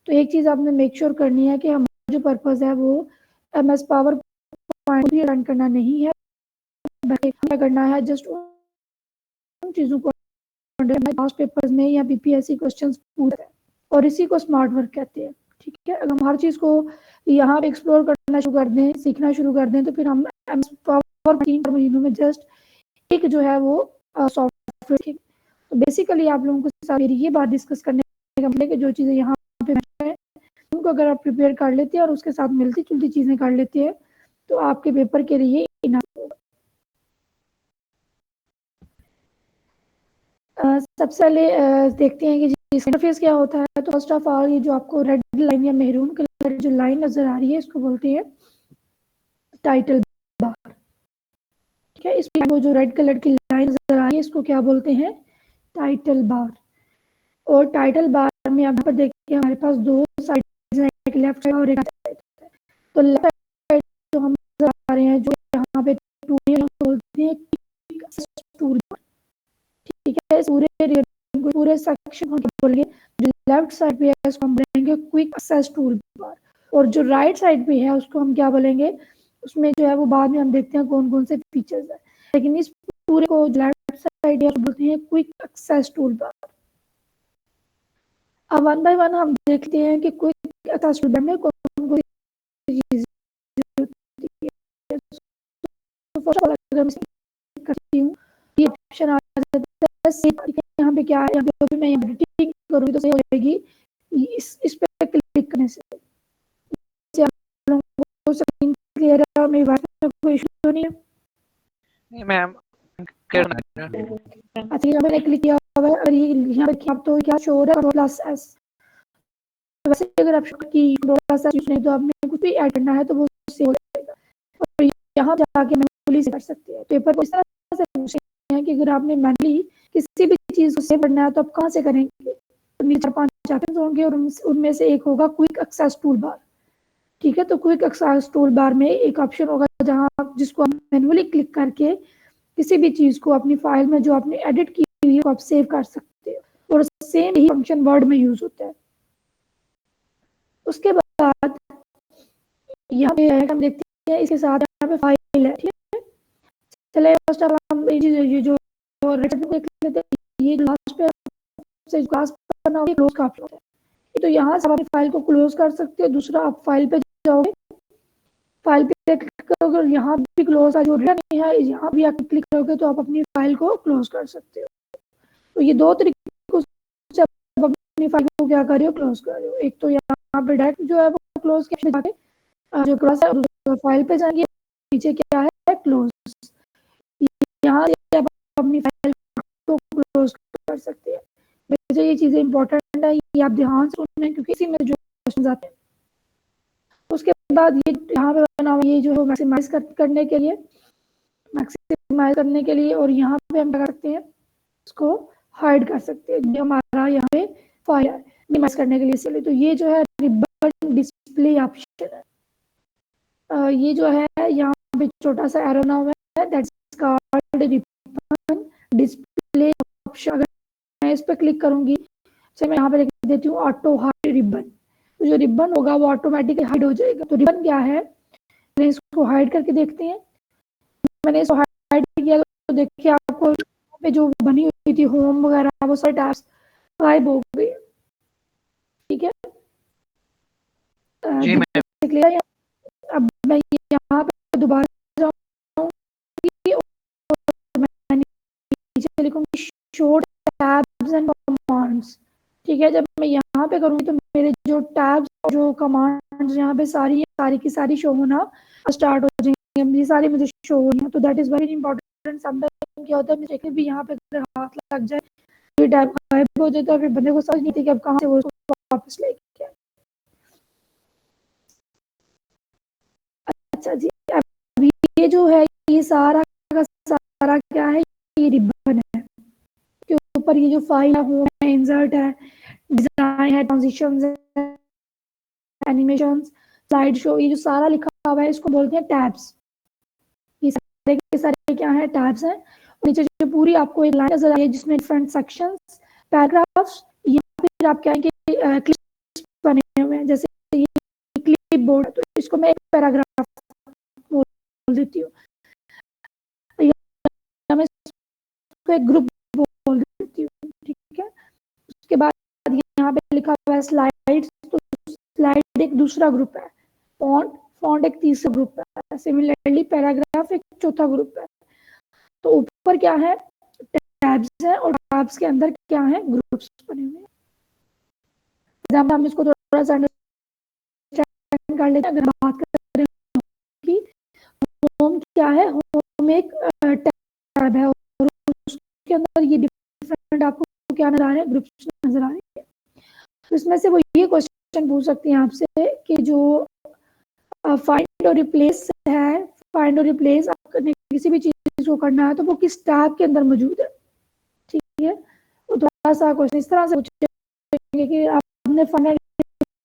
तो एक चीज़ आपने मेक श्योर करनी है कि हमारा जो पर्पज़ है वो MS पावर पॉइंट भी रन करना नहीं है, बल्कि करना है जस्ट उन चीज़ों को पास्ट पेपर्स में या BPSC क्वेश्चंस पूछते हैं, और इसी को स्मार्ट वर्क कहते हैं। ठीक है, अगर हम हर चीज़ को यहाँ पे एक्सप्लोर करना शुरू कर दें, सीखना शुरू कर दें, तो फिर हम MS पावर 3 महीनों में जस्ट एक जो है वो सॉफ्टवेयर। तो बेसिकली आप लोगों को मेरी ये बात डिस्कस करने का मतलब कि जो चीज़ें यहाँ पे है उनको अगर आप प्रिपेयर कर लेते हैं और उसके साथ मिलती जुलती चीज़ें कर लेते हैं तो आपके पेपर के लिए इनफ होगा। सबसे पहले देखते हैं कि इंटरफेस क्या होता है। तो फर्स्ट ऑफ ऑल ये जो आपको रेड लाइन या मेहरून कलर जो लाइन नजर आ रही है इसको बोलते हैं टाइटल बार। ठीक है, इसमें वो जो रेड कलर की लाइन नजर आ रही है इसको क्या बोलते हैं, टाइटल बार। और टाइटल बार में यहाँ पर देखिए हमारे पास दो साइड है, एक लेफ्ट साइड और एक राइट साइड। तो लेफ्ट साइड जो हम नजर आ रहे हैं जो यहाँ पे बोलते हैं टूल बार। ठीक है, पूरे सेक्शन को बोलेंगे जो लेफ्ट साइड पे है उसको हम बोलेंगे क्विक एक्सेस टूल बार, और जो राइट साइड पे है उसको हम क्या बोलेंगे, उसमें जो है वो बाद में हम देखते हैं कौन कौन से फीचर्स है, लेकिन इस पूरे को लेफ्ट साइड बोलते हैं क्विक एक्सेस टूल बार। अब वन बाय वन हम देखते हैं कि क्विक एक्सेस टूल बार में कौन कौन सी चीजें होती है। तो फर्स्ट ऑफ ऑल अगर मैं करती हूँ ये ऑप्शन आ जाता है, यहाँ पे क्या है, यहाँ पे मैं एडिटिंग करूँगी तो सही हो जाएगी इस पे क्लिक करने से। आप लोगों को स्क्रीन क्लियर है, मेरी बात में कोई इशू तो नहीं है? नहीं मैम, अच्छा, यहाँ मैंने क्लिक किया हुआ है, अगर ये यहाँ पे आप तो क्या शो हो रहा है Ctrl+S। वैसे अगर आप की Ctrl+S यूज नहीं तो आपने कुछ भी ऐड करना है तो वो सेव हो जाएगा, और यहाँ जाके मैनुअली कर सकते हैं। पेपर को इस तरह से पूछते हैं कि अगर आपने मैनुअली किसी भी चीज़ को सेव करना है तो आप कहाँ से करेंगे, तो नीचे 5 ऑप्शन होंगे और उनमें से एक होगा क्विक एक्सेस टूल बार। ठीक है, तो क्विक एक्सेस टूल बार में एक ऑप्शन होगा जहाँ जिसको आप मैनुअली क्लिक करके किसी भी चीज़ को अपनी फाइल में जो आपने एडिट की हुई है आप सेव कर सकते हो, और सेम ही फंक्शन वर्ड में यूज होता है। उसके बाद यहाँ पे हम देखते हैं इसके साथ यहाँ पे फाइल है। ठीक है, चले फर्स्ट ऑफ हम ये जो देख लेते हैं, ये लास्ट पे से क्लास करना होगा क्लोज का ऑप्शन है, तो यहाँ से आप अपनी फाइल को क्लोज कर सकते हो। दूसरा आप फाइल पे जाओगे, फाइल पे क्लिक करोगे, यहाँ भी क्लोज जो रिटर्न है यहाँ भी आप क्लिक करोगे तो आप अपनी फाइल को क्लोज कर सकते हो। तो ये दो तरीके से आप अपनी फाइल को क्या कर रहे हो, क्लोज कर रहे हो। एक तो यहाँ पे डायरेक्ट जो है वो क्लोज के जाके जो क्लोज है फाइल पे जाएंगे, नीचे क्या है क्लोज, यहाँ से आप अपनी फाइल को क्लोज कर सकते हैं। वैसे ये चीजें इंपॉर्टेंट है, ये आप ध्यान से सुनें क्योंकि इसी में जो क्वेश्चन आते हैं। उसके बाद ये यहाँ पे बना हुआ ये जो है मैक्सिमाइज करने के लिए और यहाँ पे हम क्या कर सकते हैं, इसको हाइड कर सकते हैं। जो हमारा यहाँ पे फाइल है मिनिमाइज करने के लिए, इसलिए तो ये जो है रिबन डिस्प्ले ऑप्शन है। ये जो है यहाँ पे छोटा सा एरो ना हुआ है, that's called ribbon display option. अगर मैं इस पर क्लिक करूंगी, चलिए मैं यहाँ पे लिख देती हूँ ऑटो हाइड रिबन, तो जो रिबन होगा वो ऑटोमेटिकली हाइड हो जाएगा। तो रिबन क्या है, इसको हाइड करके देखते हैं। मैंने इसको हाइड किया तो देखिए आपको पे जो बनी हुई थी होम वगैरह वो सारे टैब्स गायब हो गए। ठीक है, जी मैम। क्लियर। अब मैं यहाँ पे दोबारा जाऊँगी और मैं नीचे लिखूंगी शो टैब्स एंड कमांड्स। ठीक है, जब मैं यहाँ पे करूँगी तो मेरे जो टैब्स जो कमांड्स यहाँ पे सारी की सारी शो होना स्टार्ट हो जाएंगे, ये सारी मुझे शो हो रही हैं। तो that is very important. Sometime क्या होता है मुझे भी यहाँ पे अगर हाथ लग जाए ये टैब गायब हो जाता है, फिर बंदे को समझ नहीं थी कि अब कहाँ से वो वापस लेके आए। अच्छा जी, अब ये जो है ये सारा का सारा क्या है, ये रिबन है के ऊपर ये जो फाइल है होम है, इंसर्ट है, डिजाइन है, ट्रांजिशंस है, एनिमेशंस, स्लाइड शो, ये जो सारा लिखा हुआ है इसको बोलते हैं टैब्स। ये सारे के सारे क्या है, टैब्स हैं। नीचे जो पूरी आपको एक लाइन नजर आ रही है जिसमें डिफरेंट सेक्शंस पैराग्राफ्स, या फिर आप कहेंगे क्लिप्स बने हुए हैं, जैसे ये क्लिप बोर्ड, तो इसको मैं एक पैराग्राफ बोल देती हूँ, मैं इसको एक ग्रुप बोल देती हूँ, ठीक है। उसके बाद यहाँ पे लिखा हुआ है स्लाइड्स, तो स्लाइड एक दूसरा ग्रुप है, फॉन्ट एक तीसरा ग्रुप है, सिमिलरली पैराग्राफ एक चौथा ग्रुप है। तो ऊपर क्या है, टैब्स है, और टैब्स के अंदर क्या है, ग्रुप्स बने हुए हैं। एग्जाम्पल हम इसको थोड़ा सा अंडरस्टैंड कर लेते हैं। अगर बात करें कि होम क्या है, होम एक टैब है, और उसके अंदर ये डिफरेंट आपको क्या नजर आ रहे हैं, ग्रुप्स नजर आ रहे हैं। तो इसमें से वो ये क्वेश्चन पूछ सकती हैं आपसे कि जो फाइंड और रिप्लेस है, फाइंड और रिप्लेस आपने किसी भी चीज को करना है तो वो किस टैब के अंदर मौजूद है, ठीक है। तो थोड़ा सा क्वेश्चन इस तरह से पूछेंगे कि आपने फाइंड और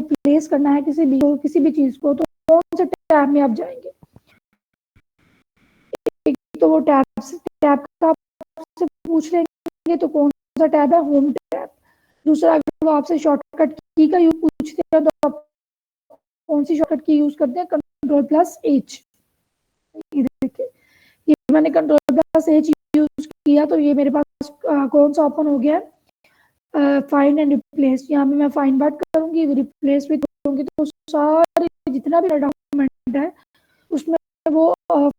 रिप्लेस करना है किसी भी चीज को, तो कौन से टैब में आप जाएंगे। एक तो वो टैब का आपसे पूछ लेंगे, तो कौन सा टैब है, होम टैब। दूसरा, अगर वो आपसे शॉर्टकट की का यूज पूछते हैं तो आप कौन सी शॉर्टकट की यूज करते हैं, Ctrl+H। ये देखिए, ये मैंने Ctrl+H यूज किया, तो ये मेरे पास कौन सा ओपन हो गया है, फाइंड एंड रिप्लेस। यहाँ पे मैं फाइंड बात करूंगी, रिप्लेस भी करूंगी, तो सारे जितना भी डॉक्यूमेंट है उसमें वो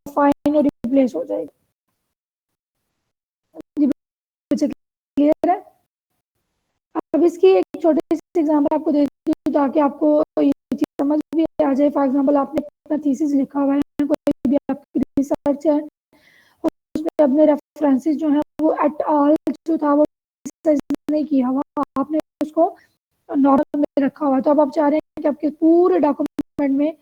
फाइंड और रिप्लेस हो जाएगा। क्लियर है। अब इसकी एक छोटी सी एग्जांपल आपको दे दी ताकि आपको ये चीज समझ भी आ जाए। फॉर एग्जांपल, आपने अपना थीसिस लिखा हुआ है, कोई भी आपकी रिसर्च है, और उसमें अपने रेफरेंसेस जो है वो एट ऑल जो था वो नहीं किया हुआ, आपने उसको नॉर्मल में रखा हुआ। तो अब आप चाह रहे हैं कि आपके पूरे डॉक्यूमेंट में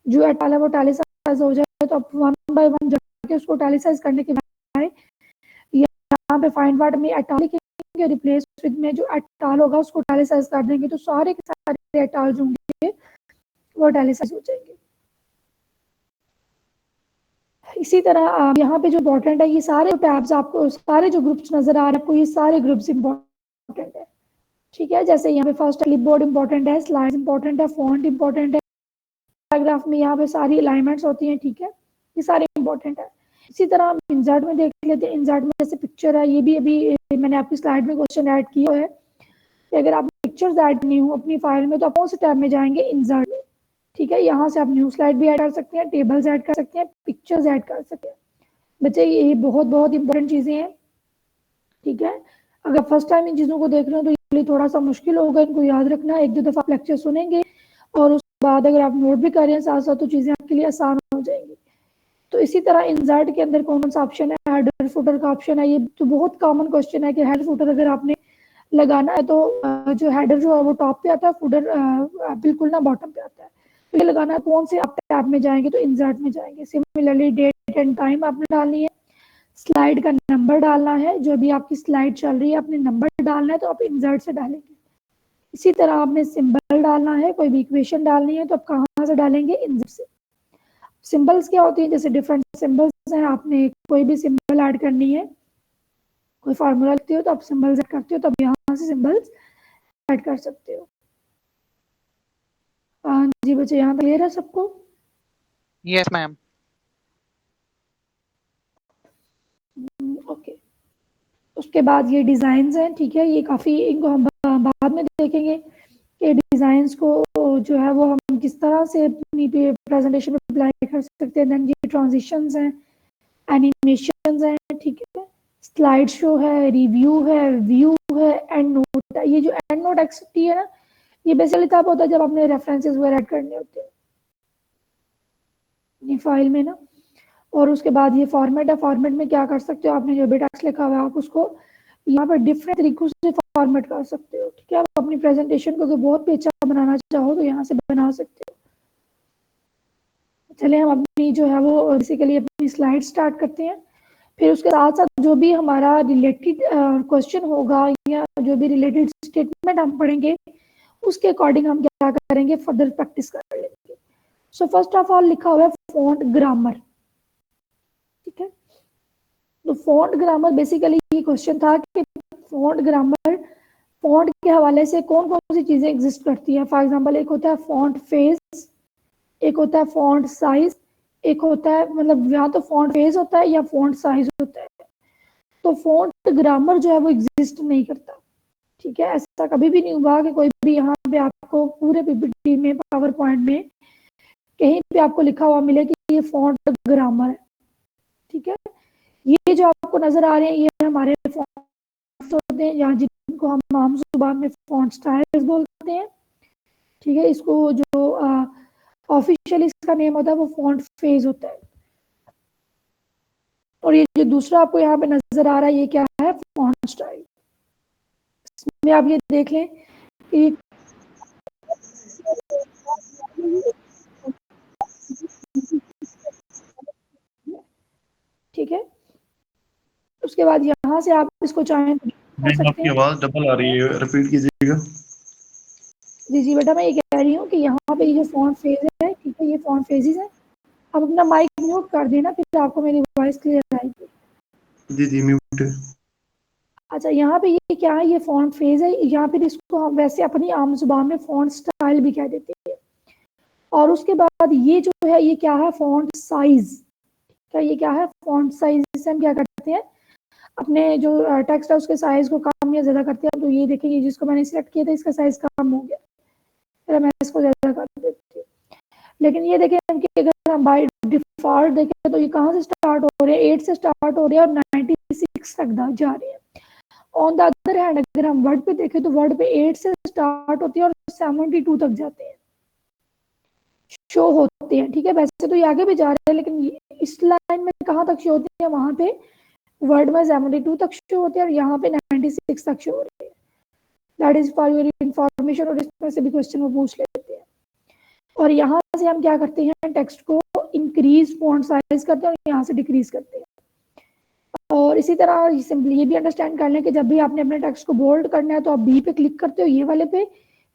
जो एट ऑल है वो टैलिसाइज हो जाए, तो आप वन बाय वन जाके उसको टैलिसाइज करने के बजाय यहाँ पे फाइंड वर्ड में एट ऑल लिखेंगे, रिप्लेस विद में जो एट ऑल होगा उसको टैलिसाइज कर देंगे, तो सारे के सारे एट ऑल जो होंगे वो टैलिसाइज हो जाएंगे। इसी तरह यहाँ पे जो इम्पोर्टेंट है, ये सारे टैब्स आपको, सारे जो ग्रुप्स नजर आ रहे हैं आपको, ये सारे ग्रुप्स इम्पोर्टेंट है, ठीक है। जैसे यहाँ पे फर्स्ट क्लिपबोर्ड इम्पोर्टेंट है, स्लाइड इम्पोर्टेंट है, फॉन्ट इम्पोर्टेंट है, पैराग्राफ में यहाँ पे सारी अलाइनमेंट्स होती हैं, ठीक है, ये सारे इम्पोर्टेंट है। इसी तरह हम इंसर्ट में देख लेते हैं। इंसर्ट में जैसे पिक्चर है, ये भी अभी मैंने आपकी स्लाइड में क्वेश्चन ऐड किया है कि अगर आप पिक्चर्स ऐड नहीं हो अपनी फाइल में तो आप कौन से टैब में जाएंगे, इंसर्ट में, ठीक है। यहाँ से आप न्यू स्लाइड भी ऐड कर सकते हैं, टेबल्स ऐड कर सकते हैं, पिक्चर्स ऐड कर सकते हैं। बच्चे ये बहुत बहुत इंपॉर्टेंट चीजें हैं, ठीक है। अगर फर्स्ट टाइम इन चीजों को देख रहे हो तो ये थोड़ा सा मुश्किल होगा इनको याद रखना। एक दो दफा लेक्चर सुनेंगे और उसके बाद अगर आप नोट भी कर रहे हैं साथ साथ, तो चीजें आपके लिए आसान हो जाएंगी। तो इसी तरह इंसर्ट के अंदर कौन सा ऑप्शन है, हेडर फुटर का ऑप्शन है। ये तो बहुत कॉमन क्वेश्चन है कि हेडर फुटर अगर आपने लगाना है तो जो हेडर जो है वो टॉप पे आता है, फुटर बिल्कुल ना बॉटम पे आता है। तो ये लगाना है, कौन से आप टैब में जाएंगे, तो इंसर्ट में जाएंगे। सिमिलरली डेट एंड टाइम आपने डालनी है, स्लाइड का नंबर डालना है, जो भी आपकी स्लाइड चल रही है आपने नंबर डालना है, तो आप इंसर्ट से डालेंगे। इसी तरह आपने सिंबल डालना है, कोई भी इक्वेशन डालनी है तो आप कहाँ से डालेंगे, इंसर्ट से। सिंबल्स क्या होती हैं, जैसे डिफरेंट सिंबल्स हैं, आपने कोई भी सिंबल ऐड करनी है, कोई फार्मूला लिखते हो तो आप सिंबल्स ऐड करते हो, तब यहाँ से सिंबल्स ऐड कर सकते हो। जी बच्चे, यहाँ पे क्लियर है सबको? Yes ma'am. ओके। उसके बाद ये डिज़ाइंस हैं, ठीक है, ये काफ़ी, इनको हम बाद में देखेंगे कि डिज़ाइंस को जो है वो हम किस तरह से अपनी प्रेजेंटेशन में अप्लाई कर सकते हैं। देन ये ट्रांजिशंस हैं, एनिमेशंस हैं, ठीक है, स्लाइड शो है, रिव्यू है, व्यू है, एंड नोट है। ये जो एंड नोट एक्टिविटी है ना, ये बेसिकली तब होता है जब आपने रेफरेंसेस वगैरह ऐड करने होते हैं ये फाइल में ना। और उसके बाद ये फॉर्मेट है, फॉर्मेट में क्या कर सकते हो, आपने जो भी टेक्स्ट लिखा हुआ है आप उसको यहाँ पर डिफरेंट तरीकों से फॉर्मेट कर सकते हो, ठीक है। आप अपनी प्रेजेंटेशन को बहुत भी अच्छा बनाना चाहो तो यहाँ से बना सकते हो। चले हम अपनी जो है वो बेसिकली अपनी स्लाइड स्टार्ट करते हैं। फिर उसके साथ साथ जो भी हमारा रिलेटेड क्वेश्चन होगा या जो भी रिलेटेड स्टेटमेंट हम पढ़ेंगे उसके अकॉर्डिंग हम क्या करेंगे, फर्दर प्रैक्टिस कर लेंगे। सो फर्स्ट ऑफ ऑल लिखा हुआ है फॉन्ट ग्रामर, ठीक है। तो फॉन्ट ग्रामर बेसिकली ये क्वेश्चन था कि फॉन्ट ग्रामर फॉन्ट के हवाले से कौन कौन सी चीजें एग्जिस्ट करती हैं। फॉर एग्जांपल एक होता है फॉन्ट फेस, एक होता है फॉन्ट साइज, एक होता है मतलब या तो फॉन्ट फेस होता है या फॉन्ट साइज होता है। तो फॉन्ट ग्रामर जो है वो एग्जिस्ट नहीं करता, ठीक है। ऐसा कभी भी नहीं हुआ कि कोई भी यहाँ पे आपको पूरे पीपीटी में पावर पॉइंट में कहीं पे आपको लिखा हुआ मिले कि ये फॉन्ट ग्रामर है, ठीक है। ये जो आपको नजर आ रहे हैं ये हमारे फॉन्ट्स होते हैं, या जिनको हम आम जुबान में फॉन्ट स्टाइल्स बोलते हैं, ठीक है। इसको जो ऑफिशियली इसका नेम होता है वो फॉन्ट फेज होता है। और ये जो दूसरा आपको यहाँ पे नजर आ रहा है ये क्या है, फॉन्ट स्टाइल। इसमें आप ये देख लें कि ठीक है। उसके बाद यहाँ से आप इसको चाहें तो कर मैम सकते आपकी हैं। आवाज डबल आ रही है, रिपीट कीजिएगा। जी जी बेटा, मैं ये कह रही हूँ कि यहाँ पे ये जो फॉन्ट फेज है, ठीक है, ये फॉन्ट फेजेस है। अब अपना माइक म्यूट कर देना, फिर आपको मेरी वॉइस क्लियर आएगी। जी जी म्यूट है। अच्छा, यहाँ पे ये क्या है, ये फॉन्ट फेज है, या फिर इसको हम वैसे अपनी आम जुबान में फॉन्ट स्टाइल भी कह देते हैं। और उसके बाद ये जो है ये क्या है, फॉन्ट साइज। क्या ये क्या है, फॉन्ट साइज से हम क्या करते हैं, अपने जो टेक्स्ट है उसके साइज को कम या ज्यादा करते हैं। तो ये देखिए जिसको मैंने सिलेक्ट किया था इसका साइज कम हो गया, फिर मैं इसको ज्यादा कर देती हूँ। लेकिन ये देखें कि अगर हम बाय डिफॉल्ट देखें तो ये कहाँ से स्टार्ट हो रहे हैं, 8 से स्टार्ट हो रहे हैं और 96 तक जा रहे हैं। ऑन द अदर हैंड अगर हम वर्ड पे देखें तो वर्ड पे 8 से स्टार्ट होती है और 72 तक जाते हैं, शो होते हैं, ठीक है। वैसे तो ये आगे भी जा रहे हैं लेकिन इस लाइन में कहाँ तक शो होते हैं, वहां पे वर्ड में 72 तक शो होते हैं और यहाँ पे 96 तक शो हो रहे हैं। That is for your information, और इसमें से भी क्वेश्चन वो पूछ लेते हैं। और यहाँ से हम क्या करते हैं, टेक्स्ट को इंक्रीज फॉन्ट साइज करते हैं और यहाँ से डिक्रीज करते हैं। और इसी तरह सिंपली ये भी अंडरस्टैंड कर लें कि जब भी आपने अपने टेक्स्ट को बोल्ड करना है तो आप बी पे क्लिक करते हो, ये वाले पे,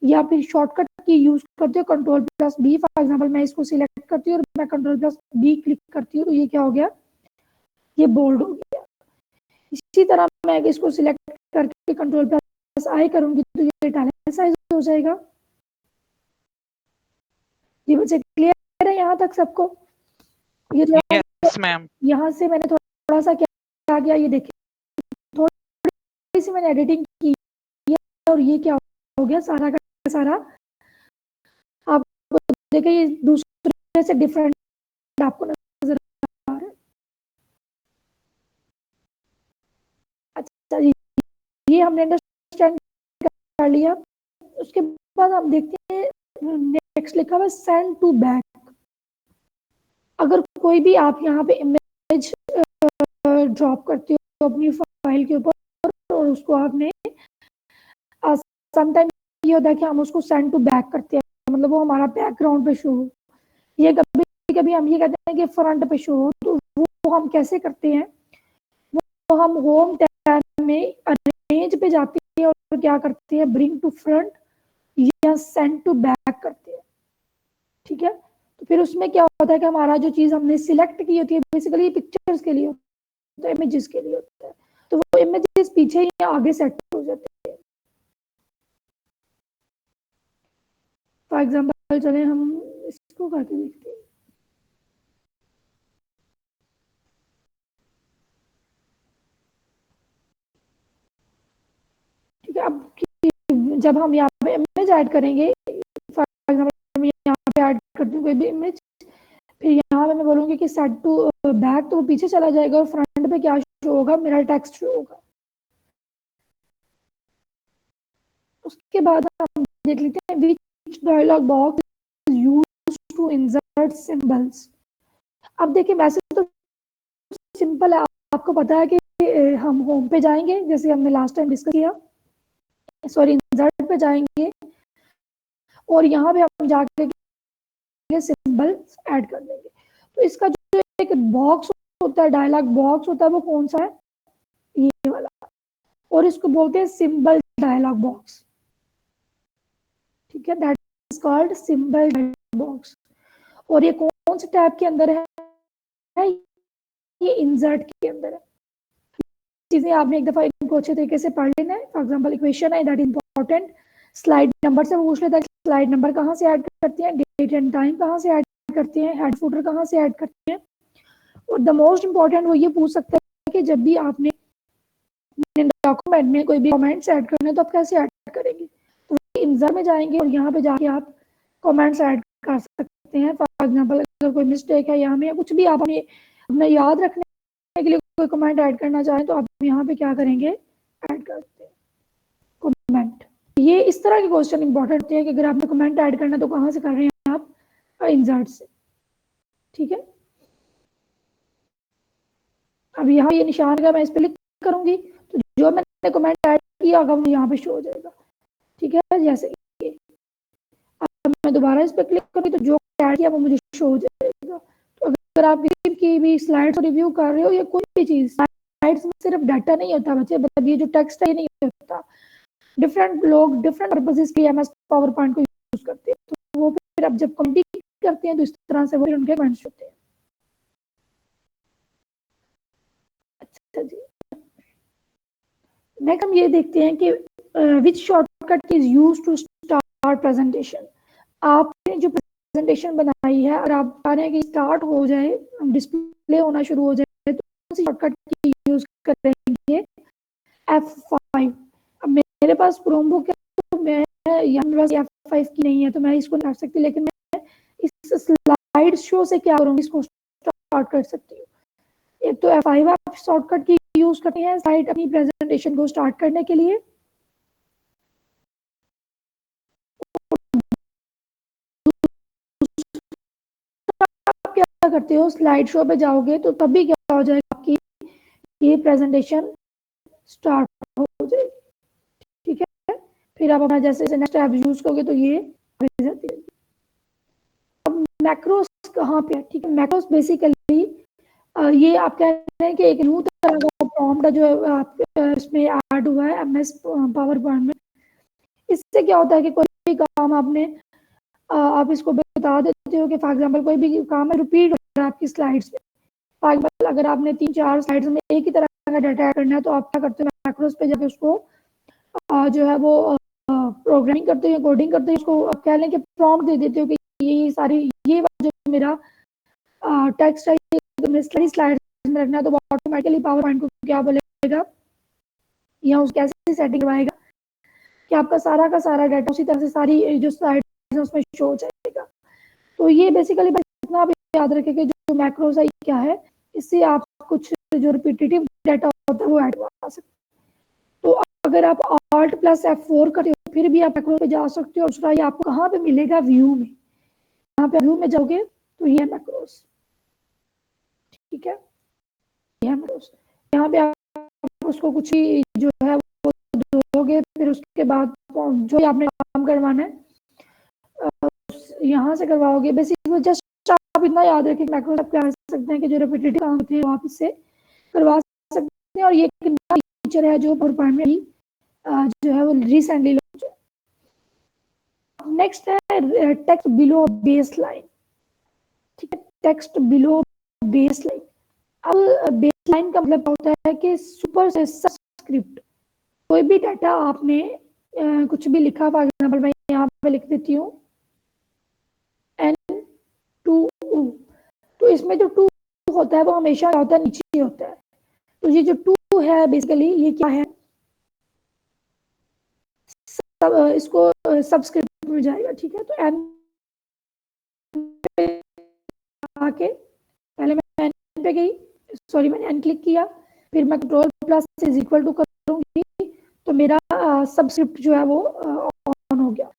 या फिर शॉर्टकट की यूज करते हो control plus B. For example मैं इसको सिलेक्ट करती हूँ और मैं कंट्रोल प्लस बी क्लिक करती हूँ तो ये क्या हो गया, ये बोल्ड हो गया। इसी तरह मैं इसको सिलेक्ट करके कंट्रोल प्लस आई करूंगी तो ये इटैलिसाइज हो जाएगा। ये बच्चे क्लियर है यहाँ तक सबको? ये जो Yes, ma'am. यहाँ से मैंने थोड़ा सा क्या किया, ये देखिए थोड़ी सी मैंने एडिटिंग की है और ये क्या हो गया, सारा का सारा आपको देखिए ये दूसरे से डिफरेंट आपको नजर आ रहा है। अच्छा जी, ये हमने अंडरस्टैंड कर लिया। उसके बाद हम देखते हैं नेक्स्ट लिखा हुआ सेंड टू बैक। अगर कोई भी आप यहाँ पे इमेज ड्रॉप करते हो अपनी फाइल के ऊपर और उसको आपने समटाइम ये होता है कि हम उसको सेंड टू बैक करते हैं, मतलब वो हमारा बैकग्राउंड पे शो हो। ये कभी कभी हम ये कहते हैं कि फ्रंट पे शो हो, तो वो हम कैसे करते हैं, वो हम होम टैब में अरेंज पे जाते हैं और क्या करते हैं, ब्रिंग टू फ्रंट या सेंड टू बैक करते हैं, ठीक है। तो फिर उसमें क्या होता है कि हमारा जो चीज हमने सिलेक्ट की होती है बेसिकली पिक्चर्स के लिए होता है, इमेजेस के लिए होता है, तो वो इमेजेस पीछे या आगे सेट हो जाते हैं। फॉर एग्जाम्पल चले हम इसको करके देखते हैं, ठीक है। अब जब हम यहाँ पे इमेज ऐड करेंगे, फॉर एग्जाम्पल यहाँ पे ऐड करती हूँ कोई भी इमेज, फिर यहाँ पे मैं बोलूंगी कि सेट टू बैक, तो वो पीछे चला जाएगा और फ्रंट पे क्या शो होगा, मेरा टेक्स्ट शो होगा। उसके बाद हम देख लेते हैं which dialogue box is used to insert symbols. अब देखिए वैसे तो सिंपल है, आपको पता है कि हम होम पे जाएंगे जैसे हमने लास्ट टाइम डिस्कस किया, सॉरी इंसर्ट पे जाएंगे और यहाँ पे हम जाके सिंबल ऐड कर देंगे। तो इसका जो एक बॉक्स होता है, डायलॉग बॉक्स होता है, वो कौन सा है, ये वाला, और इसको बोलते हैं सिंबल डायलॉग बॉक्स, ठीक है। That is called symbol dialog box. और ये कौन से टैब के अंदर है, ये इंसर्ट के अंदर है। चीजें आपने एक दफा इनको अच्छे तरीके से पढ़ लेना है। फॉर एग्जांपल इक्वेशन है दैट इंपॉर्टेंट, स्लाइड नंबर से पूछ लेता है स्लाइड नंबर कहाँ से ऐड करती हैं, डेट एंड टाइम कहाँ से ऐड करती हैं, हेड फुटर कहाँ से ऐड करती हैं। और द मोस्ट इंपॉर्टेंट वो ये पूछ सकता है कि जब भी आपने डॉक्यूमेंट में कोई भी कमेंट्स ऐड करने तो आप कैसे ऐड करेंगे। तो इंसर्ट में जाएंगे और यहाँ पे जाके आप कमेंट्स ऐड कर सकते हैं। फॉर एग्जांपल अगर कोई मिस्टेक है यहाँ में या कुछ भी आप अपने याद रखने के लिए कोई कमेंट ऐड करना चाहें तो आप यहाँ पे क्या करेंगे, ऐड करते हैं कमेंट। ये इस तरह के क्वेश्चन इंपॉर्टेंट होते हैं कि अगर आपने कमेंट ऐड करना तो कहाँ से कर रहे हैं आप, इंसर्ट से। ठीक है, अब यहाँ ये निशान का मैं इस पर क्लिक करूंगी तो जो मैंने कमेंट ऐड किया होगा वो यहाँ पे शो हो जाएगा। ठीक है, जैसे ये अब मैं दोबारा इस पर क्लिक करूँगी तो जो ऐड किया वो मुझे शो हो जाएगा। तो अगर आप किसी की भी स्लाइड्स रिव्यू कर रहे हो या कोई भी चीज, स्लाइड्स में सिर्फ डाटा नहीं होता बच्चे, मतलब ये जो टेक्स्ट है ये नहीं होता। डिफरेंट लोग डिफरेंट पर्पसेस के एमएस पावर पॉइंट को यूज करते हैं, तो वो फिर अब जब कमेंट करते हैं तो इस तरह से वो उनके कमेंट्स होते हैं। अच्छा जी, नेक्स्ट हम ये देखते हैं कि which shortcut is used to start presentation. आपने जो प्रेजेंटेशन बनाई है और आप चाह रहे हैं कि स्टार्ट हो जाए, डिस्प्ले होना शुरू हो जाए, तो कौन सी शॉर्टकट की यूज करेंगे, F5। अब मेरे पास क्रोमबुक है तो मैं यहाँ मेरे पास F5 की नहीं है तो मैं इसको कर सकती, लेकिन मैं इस स्लाइड शो से क्या करूँगी, इसको स्टार्ट कर सकती हूँ। एक तो F5 आप शॉर्टकट की यूज करते हैं स्लाइड अपनी प्रेजेंटेशन को स्टार्ट करने के लिए। आप क्या करते हो, स्लाइड शो पे जाओगे तो तभी क्या हो जाएगा, आपकी ये प्रेजेंटेशन स्टार्ट हो जाएगी। ठीक है, फिर आप अपना जैसे नेक्स्ट ऐप यूज करोगे तो ये जाती है। अब मैक्रोस कहाँ पे है, ठीक है, मैक्रोस बेसिकली ये आप कह रहे हैं कि एक न्यू तरह का प्रॉम्प्ट जो आप इसमें ऐड हुआ है एमएस पावर पॉइंट में। इससे क्या होता है कि कोई भी काम आपने आप इसको बता देते हो कि फॉर एग्जांपल कोई भी काम है रिपीट हो रहा है आपकी स्लाइड्स में। फॉर एग्जांपल अगर आपने 3-4 स्लाइड्स में एक ही तरह का डाटा ऐड करना है तो आप क्या करते हो, मैक्रोस पे जाके उसको जो है वो प्रोग्रामिंग करते हैं, कोडिंग करते हैं, उसको आप कह लें कि प्रॉम्प्ट दे देते हो कि ये सारी ये जो मेरा टेक्स्ट है सारी स्लाइड में रखना है, तो ऑटोमेटिकली पावर पॉइंट को क्या बोलेगा या उस कैसे सेटिंग करवाएगा कि आपका सारा का सारा डाटा उसी तरह से सारी जो स्लाइड है उसमें शो हो जाएगा। तो ये बेसिकली बस इतना आप याद रखें कि जो मैक्रोस है क्या है, इससे आप कुछ जो रिपीटेटिव डाटा होता है वो ऐड करवा सकते हैं। तो अगर आप Alt + F4 करते हो फिर भी आप मैक्रो पे जा सकते हो। दूसरा ये आपको कहाँ पे मिलेगा, व्यू में। यहाँ पे व्यू में जाओगे तो ये मैक्रोस, ठीक है, ये मैक्रोस। यहाँ पे आप उसको कुछ ही जो है वो दोगे, फिर उसके बाद जो आपने काम करवाना है यहाँ से करवाओगे। बेसिकली जस्ट आप इतना याद रखें मैक्रोस आप कर सकते हैं कि जो रिपीटेटिव काम होते हैं वो आप इससे करवा सकते हैं। और ये एक नया फीचर है जो पावर पॉइंट में जो है वो रिसेंटली लॉन्च है। नेक्स्ट है टेक्स्ट बिलो बेस लाइन। ठीक है, टेक्स्ट बिलो बेस लाइन। अब बेस लाइन का मतलब होता है कि सुपर सबस्क्रिप्ट कोई भी डाटा आपने कुछ भी लिखा, फॉर एग्जांपल मैं यहाँ पे लिख देती हूँ N2, तो इसमें जो 2 होता है वो हमेशा होता है नीचे होता है। तो ये जो 2 है बेसिकली ये क्या है, इसको सबस्क्रिप्ट में जाएगा। ठीक है, तो N पे आके पहले मैं N पे गई, सॉरी मैंने N क्लिक किया, फिर मैं Ctrl+= करूंगी तो मेरा सबस्क्रिप्ट जो है वो ऑन हो गया।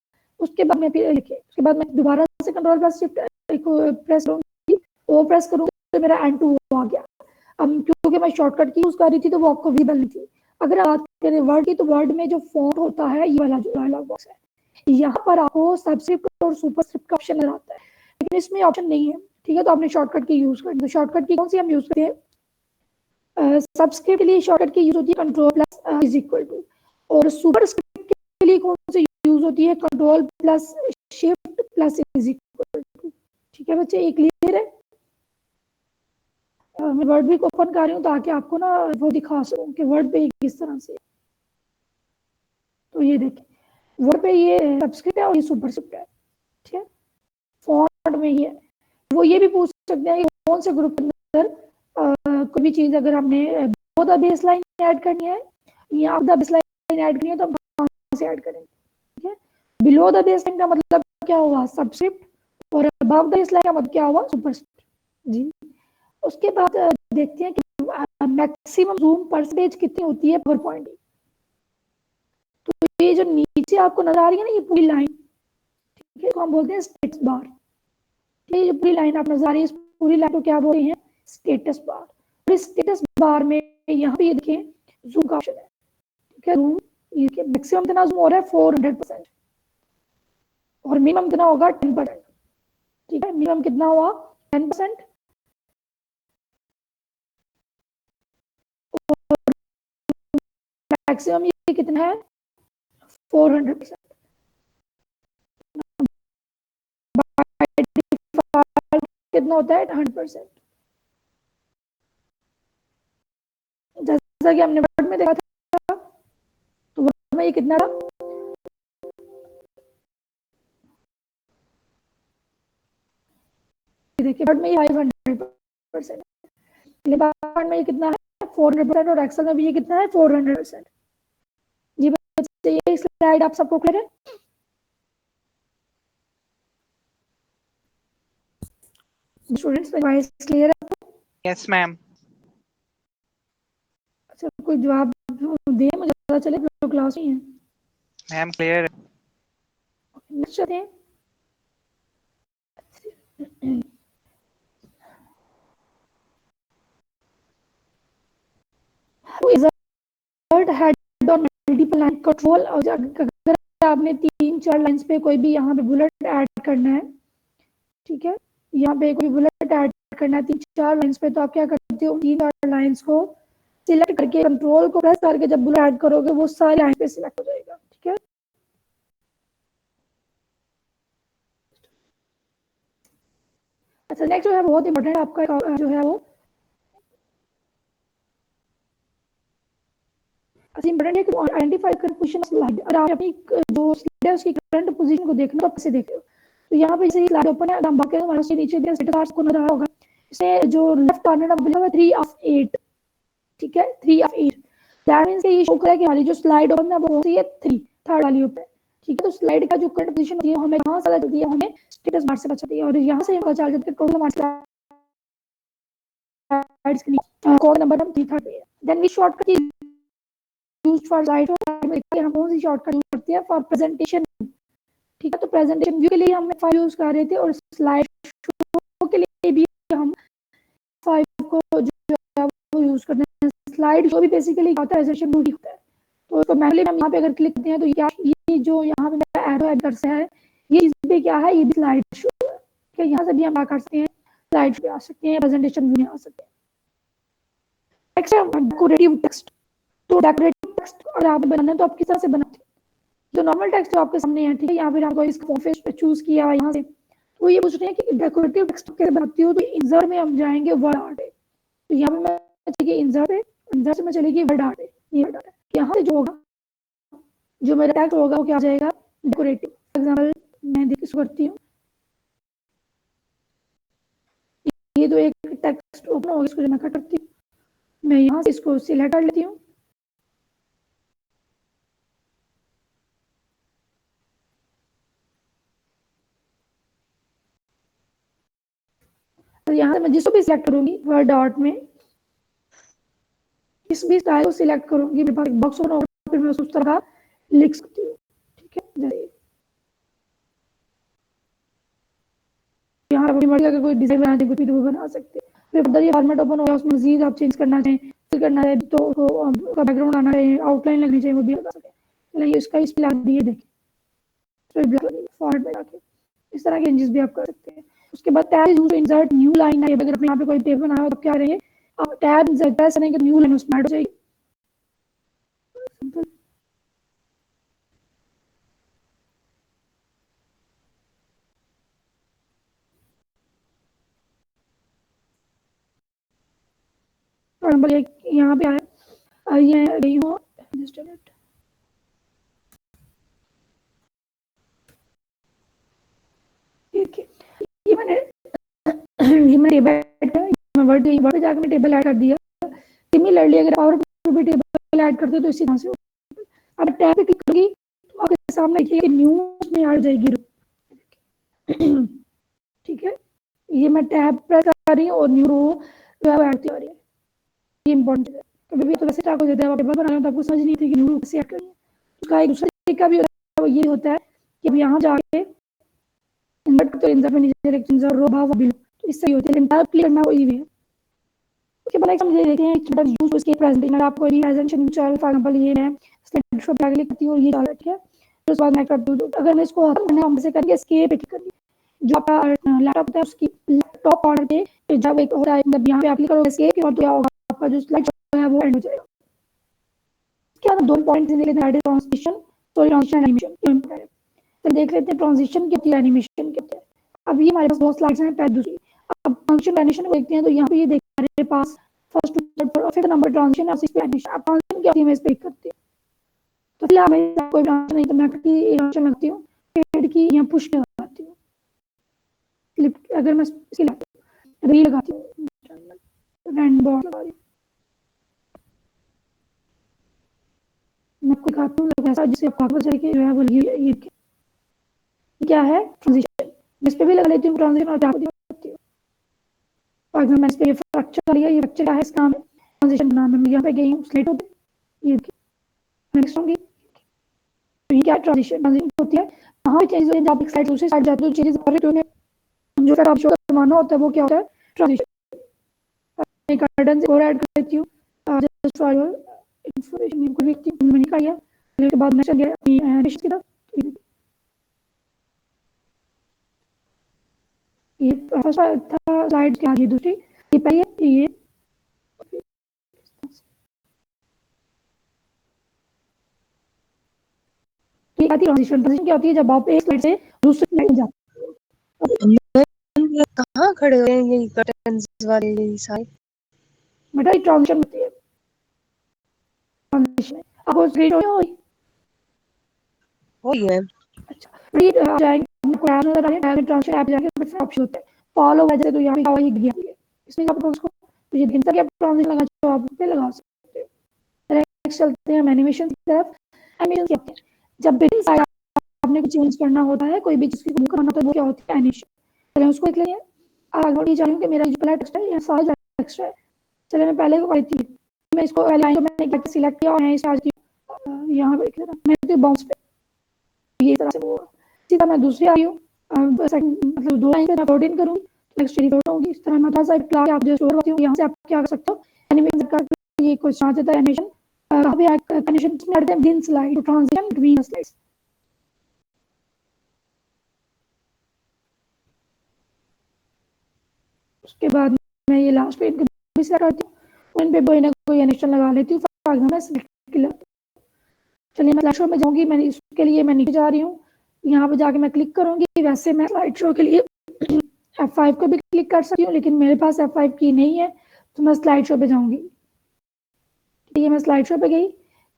उसके बाद मैं फिर लिखे, उसके बाद मैं दोबारा से Ctrl+Shift प्रेस करूंगी, वो प्रेस करूंगी तो मेरा N2 आ गया। अब क्योंकि मैं शॉर्टकट की यूज कर रही थी तो वो आपको विजिबल नहीं थी। अगर बात करें वर्ड की तो वर्ड में जो फॉन्ट होता है ये वाला जो डायलॉग बॉक्स है, यहाँ पर आपको सबस्क्रिप्ट और सुपरस्क्रिप्ट का ऑप्शन नजर आता है, लेकिन इसमें ऑप्शन नहीं है। ठीक है, तो आपने शॉर्टकट की यूज करनी। तो शॉर्टकट की कौन सी हम यूज करते हैं, सबस्क्रिप्ट के लिए शॉर्टकट की यूज होती है Ctrl+, और सुपरस्क्रिप्ट के लिए कौन सी यूज होती है, Ctrl+Shift+. ठीक है बच्चे, ये क्लियर है। मैं वर्ड भी ओपन कर रही हूँ ताकि आपको ना वो दिखा सकूँ कि वर्ड पे किस तरह से। तो ये देखिए वर्ड पे ये सबस्क्रिप्ट है और ये सुपरस्क्रिप्ट है, ठीक है। फॉन्ट में ये वो ये भी पूछ सकते हैं कि कौन से ग्रुप के अंदर कोई भी चीज़ अगर हमने below the base line add करनी है या द बेस लाइन ऐड करनी है तो हम कहाँ से ऐड करेंगे, ठीक है। बिलो द बेस लाइन का मतलब क्या हुआ सबस्क्रिप्ट और अबव द बेस लाइन का मतलब क्या हुआ सुपरस्क्रिप्ट जी। उसके बाद देखते हैं कि मैक्सिमम जूम परसेंटेज कितनी होती है पर पॉइंट। तो ये जो नीचे आपको नजर आ रही है ना ये पूरी लाइन, ठीक है, तो हम बोलते हैं स्टेटस बार। ये जो पूरी लाइन आप नजर आ रही है इस पूरी लाइन को क्या बोलते हैं स्टेटस बार। और इस स्टेटस बार में यहाँ पे ये देखिए जूम का ऑप्शन है, ठीक है। जूम ये मैक्सिमम कितना जूम हो रहा है 400% और मिनिमम कितना होगा 10%, ठीक है। मिनिमम कितना हुआ 10% मैक्सिमम ये कितना है 400%। कितना होता है 100%। जैसा कि हमने वर्ड में देखा था तो वर्ड में ये कितना था देखिए वर्ड में ये 500% वर्ड में ये कितना है 400% और एक्सेल में भी ये कितना है 400%। जी बच्चे ये स्लाइड आप सबको क्लियर है। स्टूडेंट्स वॉइस क्लियर है। Yes, ma'am. अच्छा कोई जवाब दे मुझे पता चले जो क्लास में है। Ma'am, clear. नेक्स्ट चलते हैं। Insert head on multiple line control और अगर आपने 3-4 लाइंस पे कोई भी यहाँ पे बुलेट ऐड करना है, ठीक है, यहाँ पे कोई बुलेट ऐड करना है 3-4 लाइंस पे तो आप क्या करते हो 3-4 लाइंस को सिलेक्ट करके कंट्रोल को प्रेस करके जब बुलेट ऐड करोगे वो सारी लाइन पे सिलेक्ट हो जाएगा, ठीक है। अच्छा नेक्स्ट जो है बहुत इंपॉर्टेंट आपका जो है वो इंपॉर्टेंट है कि आइडेंटिफाई कर पोजीशन स्लाइड। अगर आप अपनी जो स्लाइड है उसकी करंट पोजीशन को देखना तो कैसे देख रहे हो। तो यहाँ पे जैसे स्लाइड ओपन है हम बाकी हमारे से नीचे दिया स्टेटस को नजर आ रहा होगा इसे जो लेफ्ट कॉर्नर में लिखा हुआ है 3 ऑफ 8, ठीक है 3 ऑफ 8 दैट मींस ये शो कर रहा है कि हमारी जो स्लाइड ओपन है वो है 3 थर्ड वाली ऊपर, ठीक है। तो स्लाइड का जो करंट पोजीशन होती है हमें कहां से पता चलती है हमें स्टेटस बार से पता चलती है और यहां से पता चल जाता है कौन सा हमारा स्लाइड स्क्रीन कौन नंबर हम 3 पे है। Then we shortcut used for slide हम कौन सी शॉर्टकट यूज करते हैं फॉर प्रेजेंटेशन, ठीक है। तो प्रेजेंटेशन व्यू के लिए हम फाइल यूज कर रहे थे और स्लाइड शो के लिए भी हम फाइल को जो है वो यूज करते हैं। स्लाइड शो भी बेसिकली होता है प्रेजेंटेशन व्यू होता है। तो इसको मैनुअली हम यहाँ पे अगर क्लिक करते हैं तो क्या ये जो यहाँ पे मेरा एरो ऐड कर से है ये इस पे क्या है ये भी स्लाइड शो है, ठीक है। यहाँ से भी हम क्या कर सकते हैं स्लाइड पे आ सकते हैं प्रेजेंटेशन व्यू में आ सकते हैं। नेक्स्ट है डेकोरेटिव टेक्स्ट। तो डेकोरेटिव टेक्स्ट अगर आप बनाना है तो आप किस तरह से बनाते हैं। जो नॉर्मल टेक्स्ट जो आपके सामने है, ठीक है, यहाँ पे आपको इसका ऑफिस पे चूज किया यहाँ से तो ये पूछ रहे हैं कि डेकोरेटिव टेक्स्ट कैसे बनाती हो। तो इंसर्ट में हम जाएंगे वर्ड आर्ट है तो यहाँ पे मैं चलेगी इंसर्ट है इंसर्ट से मैं चलेगी वर्ड आर्ट है ये वर्ड आर्ट है। यहाँ से जो होगा जो मेरा टेक्स्ट होगा वो क्या आ जाएगा डेकोरेटिव। एग्जाम्पल मैं देख करती हूँ ये तो एक टेक्स्ट ओपन होगा इसको मैं कट करती हूँ मैं यहाँ से इसको सिलेक्ट कर लेती हूँ तो यहाँ से मैं जिसको भी सिलेक्ट करूंगी वर्ड आर्ट में इस भी स्टाइल को सिलेक्ट करूंगी मेरे पास एक बॉक्स होगा फिर मैं उस तरह लिख सकती हूँ, ठीक है। जैसे यहाँ अपनी मर्जी का कोई डिजाइन बनाना चाहे कुछ भी तो वो बना सकते हैं। फिर उधर ये फॉर्मेट ओपन होगा उसमें मजीद आप चेंज करना चाहें फिल करना है तो उसका बैकग्राउंड आना है आउटलाइन लगनी चाहिए वो भी लगा सकते हैं। चलिए इसका इस पे दिए देखें तो फॉर्मेट में जाके इस तरह के चेंजेस भी आप कर सकते हैं। उसके बाद tab use to insert new line है अगर अपने यहाँ पे कोई टेबल बनाया हो तो क्या रहे आप टैब इंसर्ट प्रेस करेंगे न्यू लाइन उसमें ऐड हो जाएगी। फॉर एग्जाम्पल यहाँ पे आया, ये गई हूँ जस्ट मिनट, ये मैंने टेबल वर्ड पे जाकर मैं टेबल ऐड कर दिया। सिमिलरली अगर पावर भी टेबल ऐड करते हो तो इसी तरह से अब टैब पे क्लिक करूंगी तो आपके सामने देखिए न्यूज़ में आ जाएगी। ठीक है, ये मैं टैब प्रेस कर रही हूँ और न्यू रो जो है वो ऐड हो रही है। ये इंपॉर्टेंट है, कभी भी तो वैसे टाइप हो जाता है, आप टेबल बना रहे हो तो आपको समझ नहीं थी कि न्यू रो कैसे ऐड करनी है। उसका एक दूसरा तरीका भी होता है, वो ये होता है कि अब यहाँ जाके इंसर्ट तो इंसर्ट में नीचे एक इंसर्ट रो भाव बिलो, तो इससे होता है टैब क्लिक करना वो इजी है। उसके बाद हम ये देखते हैं कि मतलब यूज उसके प्रेजेंटेशन आपको कोई प्रेजेंटेशन चल फॉर एग्जांपल ये मैं स्लाइड शो पे क्लिक करती हूँ, ये डाल ठीक है, तो उसके बाद मैं कर दूँ अगर मैं इसको हम से करके एस्केप पे क्लिक कर दिया, जो आपका लैपटॉप होता है उसकी टॉप कॉर्नर पे जब एक होता है मतलब यहाँ पे आप क्लिक करोगे एस्केप और तो क्या होगा आपका जो स्लाइड शो है वो एंड हो जाएगा। इसके बाद दो पॉइंट्स देख लेते हैं, ट्रांजिशन सॉरी ट्रांजिशन एनिमेशन। तो देख लेते हैं ट्रांजिशन क्या होती है, एनिमेशन क्या होता है। अब ये हमारे पास बहुत स्लाइड्स हैं, पहले दूसरी अब फंक्शन एनिमेशन को देखते हैं तो यहाँ पे ये देखते हैं हमारे पास फर्स्ट और फिर नंबर ट्रांजिशन और सिक्स एनिमेशन। अब ट्रांजिशन क्या होती है मैं इस पे करती हूँ, तो फिलहाल मैं कोई ट्रांजिशन नहीं तो मैं ट्रांजिशन लगती हूँ पेड की यहाँ पुश लगाती हूँ, क्लिप अगर मैं इसकी रील लगाती हूँ रैंड बॉट लगा रही हूँ, मैं आपको दिखाती हूँ ऐसा जिससे आपको पता चले कि जो है वो ये क्या है ट्रांजिशन। इस पे भी लगा लेती हूँ ट्रांजिशन और आपको दिखाती हूँ। फॉर एग्जाम्पल मैं इस पे फ्रैक्चर लिया, ये फ्रैक्चर क्या है इसका नाम है ट्रांजिशन नाम है, मैं यहाँ पे गई हूँ स्लाइड पे ये नेक्स्ट होंगी, तो ये क्या ट्रांजिशन ट्रांजिशन होती है वहाँ पे चेंज हो जाती है, आप एक साइड दूसरी साइड जाते हो चेंजेस कर रहे हो जो फिर आप शो करवाना होता है वो क्या होता है ट्रांजिशन। एक गार्डन से और ऐड कर देती हूँ जस्ट फॉर योर इंफॉर्मेशन, इनको देखती हूँ मैंने कर लिया, उसके बाद मैं चल गया अपनी एनिमेशन की तरफ। ये फर्स्ट था स्लाइड के आगे दूसरी ये पहले ये ट्रांजिशन ट्रांजिशन क्या होती है जब आप एक स्लाइड से दूसरी स्लाइड में जाते हो। कहाँ खड़े हुए हैं यही कर्टन्स वाले यही सारे बेटा ये ट्रांजिशन होती है, ट्रांजिशन आपको स्क्रीन हो वही है। अच्छा रीड जाएंगे आपको ऐड नजर आ रहा है ट्रांजिशन ऐप जाके फिर ऑप्शन होते हैं फॉलो वजह तो यहाँ पे वही दिया है इसमें आपको उसको तो ये गिनता कि आप ट्रांजिशन लगा तो आप पे लगा सकते हो। नेक्स्ट चलते हैं एनिमेशन की तरफ। एनिमेशन क्या होता है जब भी आपने कुछ चेंज करना होता है कोई भी चीज को करना होता है वो क्या होती है एनिमेशन। चलिए उसको देख लेंगे। आगे जा रही हूँ कि मेरा जो पहला टेक्स्ट है या सारा टेक्स्ट है, चलिए मैं पहले को करती हूँ, मैं इसको लाइन को मैंने सिलेक्ट किया और मैं इसे आज यहाँ पे मैं बाउंस पे ये तरह से वो इसी तरह मैं दूसरी आई हूँ मतलब दो लाइन पे मैं 14 करूँगी नेक्स्ट चीज होगी इस तरह मैं थोड़ा सा क्लास आप जो स्टोर करती हूँ यहाँ से आप क्या कर सकते हो एनिमेशन का ये कुछ चाहते था एनिमेशन अभी एनिमेशन में ऐड दिन स्लाइड ट्रांजिशन बिटवीन स्लाइड्स। उसके बाद मैं ये लास्ट पे इनको भी सेलेक्ट करती हूँ इन पे कोई एनिमेशन लगा लेती हूँ फॉर एग्जांपल मैं सिलेक्ट कर लेती हूँ। चलिए मैं स्लाइड शो में जाऊँगी, मैंने इसके लिए मैं नीचे जा रही हूँ, यहाँ पे जाके मैं क्लिक करूँगी। वैसे मैं स्लाइड शो के लिए F5 को भी क्लिक कर सकती हूँ लेकिन मेरे पास F5 की नहीं है तो मैं स्लाइड शो पे जाऊँगी। ठीक है मैं स्लाइड शो पे गई,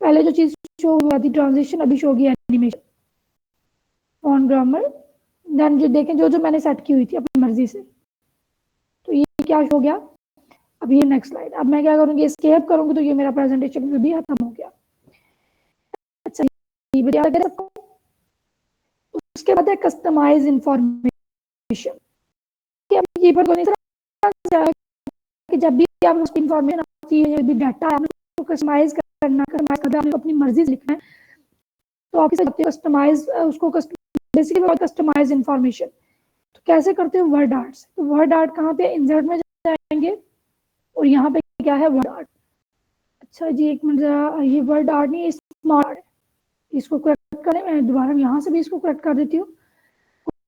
पहले जो चीज़ शो हुआ थी ट्रांजिशन अभी शो होगी एनिमेशन ऑन ग्रामर देन जो देखें जो जो मैंने सेट की हुई थी अपनी मर्जी से, तो ये क्या हो गया। अब ये नेक्स्ट स्लाइड, अब मैं क्या करूँगी एस्केप करूँगी तो ये मेरा प्रेजेंटेशन भी खत्म हो गया। अच्छा ये उसके बाद है कस्टमाइज इंफॉर्मेशन ये पर कि जब भी आप उसकी इंफॉर्मेशन आती है भी डाटा आपको कस्टमाइज करना आपको अपनी मर्जी से लिखना है तो आप कस्टमाइज उसको बेसिकली कस्टमाइज इंफॉर्मेशन तो कैसे करते हो वर्ड आर्ट से। तो वर्ड आर्ट कहाँ पे इंसर्ट में जाएंगे और यहाँ पे क्या है वर्ड आर्ट। अच्छा जी एक मिनट जरा ये वर्ड आर्ट नहीं स्मार्ट आर्ट इसको करेक्ट करें, मैं दोबारा यहाँ से भी इसको करेक्ट कर देती हूँ।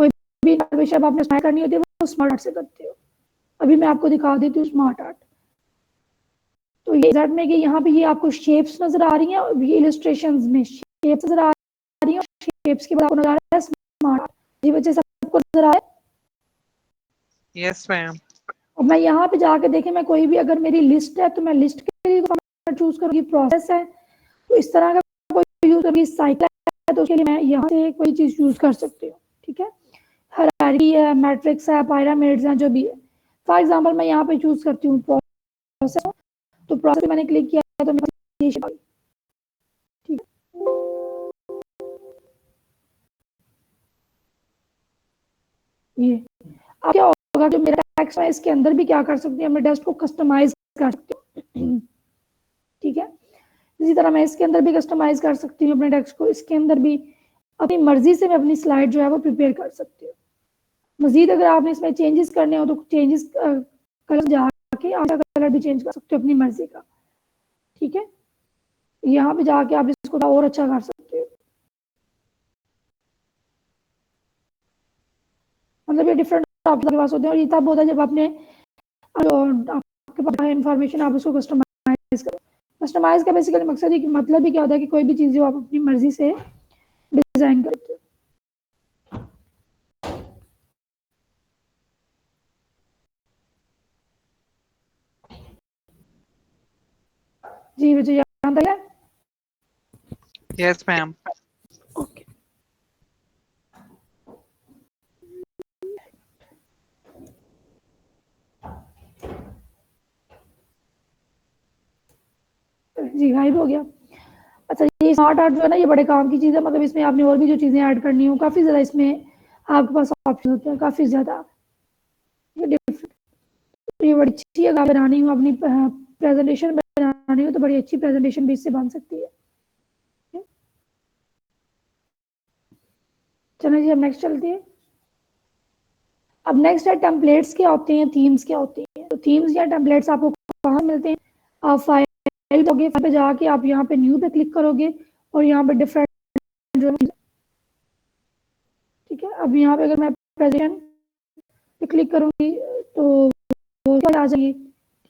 कोई भी विषय आपने स्मार्ट करनी होती है वो स्मार्ट आर्ट से करते हो। अभी मैं आपको दिखा देती हूँ स्मार्ट आर्ट। तो ये रिजल्ट में कि यहाँ पे ये आपको शेप्स नजर आ रही हैं और ये इलस्ट्रेशंस में शेप्स नजर आ रही हैं, शेप्स के बाद आपको नजर आ रहा है स्मार्ट आर्ट। जी बच्चे सबको नजर आ रहा है? Yes, ma'am. अब मैं यहाँ पे जाके देखें, मैं कोई भी अगर मेरी लिस्ट है तो मैं लिस्ट के लिए फॉर्मेट चूज करूँगी, प्रोसेस है तो इस तरह का कोई यूज करूँगी, साइकिल है तो उसके लिए मैं यहाँ से कोई चीज़ यूज कर सकती हूँ। ठीक है, हायरार्की है, मैट्रिक्स है, पिरामिड्स हैं, जो भी है। फॉर एग्जांपल मैं यहाँ पे चूज करती हूँ प्रोसेस, तो प्रोसेस मैंने क्लिक किया तो मेरे पास ठीक है। ये अब क्या होगा, जो मेरा टेक्स्ट है इसके अंदर भी क्या कर सकती हूँ, मैं टेक्स्ट को कस्टमाइज कर सकती हूँ। ठीक है, इसी तरह मैं इसके अंदर भी कस्टमाइज कर सकती हूँ अपने टेक्स्ट को, इसके अंदर भी अपनी मर्जी से मैं अपनी स्लाइड जो है वो प्रिपेयर कर सकती हूँ। मजीद अगर आपने इसमें चेंजेस करने हो तो चेंजेस कलर जाके आप कलर भी चेंज कर सकते हो अपनी मर्जी का। ठीक है, यहाँ पे जाके आप इसको और अच्छा कर सकते हो। मतलब ये डिफरेंट आपके पास होते हैं, और ये तब होता है जब आपने आपके पास इंफॉर्मेशन आप उसको कस्टमाइज करो। कस्टमाइज का बेसिकली मकसद ही मतलब ही क्या होता है कि कोई भी चीज़ जो आप अपनी मर्जी से डिजाइन करते हो। जी बच्चे यहाँ तक है? Yes, ma'am. ओके, जी गायब हो गया। अच्छा, ये स्मार्ट आर्ट जो है ना, ये बड़े काम की चीज़ है। मतलब इसमें आपने और भी जो चीज़ें ऐड करनी हो, काफ़ी ज़्यादा इसमें आपके पास ऑप्शन होते हैं, काफ़ी ज़्यादा। ये बड़ी अच्छी अगर बनानी हो, अपनी प्रेजेंटेशन बनानी हो तो बड़ी अच्छी प्रेजेंटेशन भी इससे बन सकती है। चलो जी, अब नेक्स्ट चलते हैं। अब नेक्स्ट है टेम्पलेट्स क्या होते हैं, थीम्स क्या होती हैं। तो थीम्स या टेम्पलेट्स आपको कहाँ मिलते हैं, आप फाइल पे जाके आप यहाँ पे न्यू पे क्लिक करोगे और यहाँ पे डिफरेंट, ठीक है। अब यहाँ पे अगर मैं प्रेजेंटेशन पे क्लिक करूँगी तो वो क्या आ जाएगी,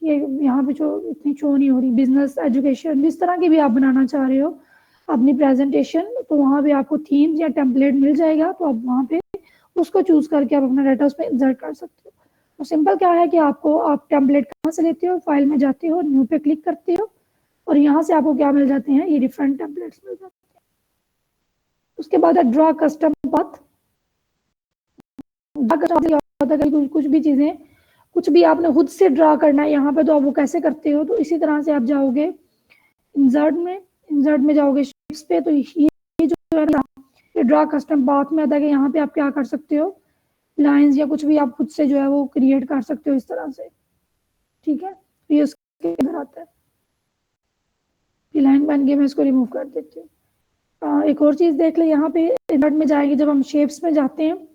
ये यहाँ पे जो इतनी शो नहीं हो रही, बिजनेस, एजुकेशन, जिस तरह की भी आप बनाना चाह रहे हो अपनी प्रेजेंटेशन, तो वहाँ पे आपको थीम्स या टेम्पलेट मिल जाएगा। तो आप वहाँ पे उसको चूज करके आप अपना डाटा उस पर इंसर्ट कर सकते हो। तो सिंपल क्या है कि आपको, आप टेम्पलेट कहाँ से लेते हो, फाइल में जाते हो, न्यू पे क्लिक करते हो और यहाँ से आपको क्या मिल जाते हैं, ये डिफरेंट टेम्पलेट्स मिल जाते हैं। उसके बाद है ड्रॉ कस्टम पाथ। कुछ भी चीजें, कुछ भी आपने खुद से ड्रा करना है यहाँ पे, तो आप वो कैसे करते हो, तो इसी तरह से आप जाओगे इंसर्ट में जाओगे शेप्स पे, तो ये जो है ना, ये ड्रा कस्टम पाथ में आता है कि यहाँ पे आप क्या कर सकते हो, लाइंस या कुछ भी आप खुद से जो है वो क्रिएट कर सकते हो इस तरह से। ठीक है, तो ये उसके अंदर आता है। ये लाइन बन गई, मैं इसको रिमूव कर देती हूँ। एक और चीज देख ले, यहाँ पे इंसर्ट में जाएंगे, जब हम शेप्स में जाते हैं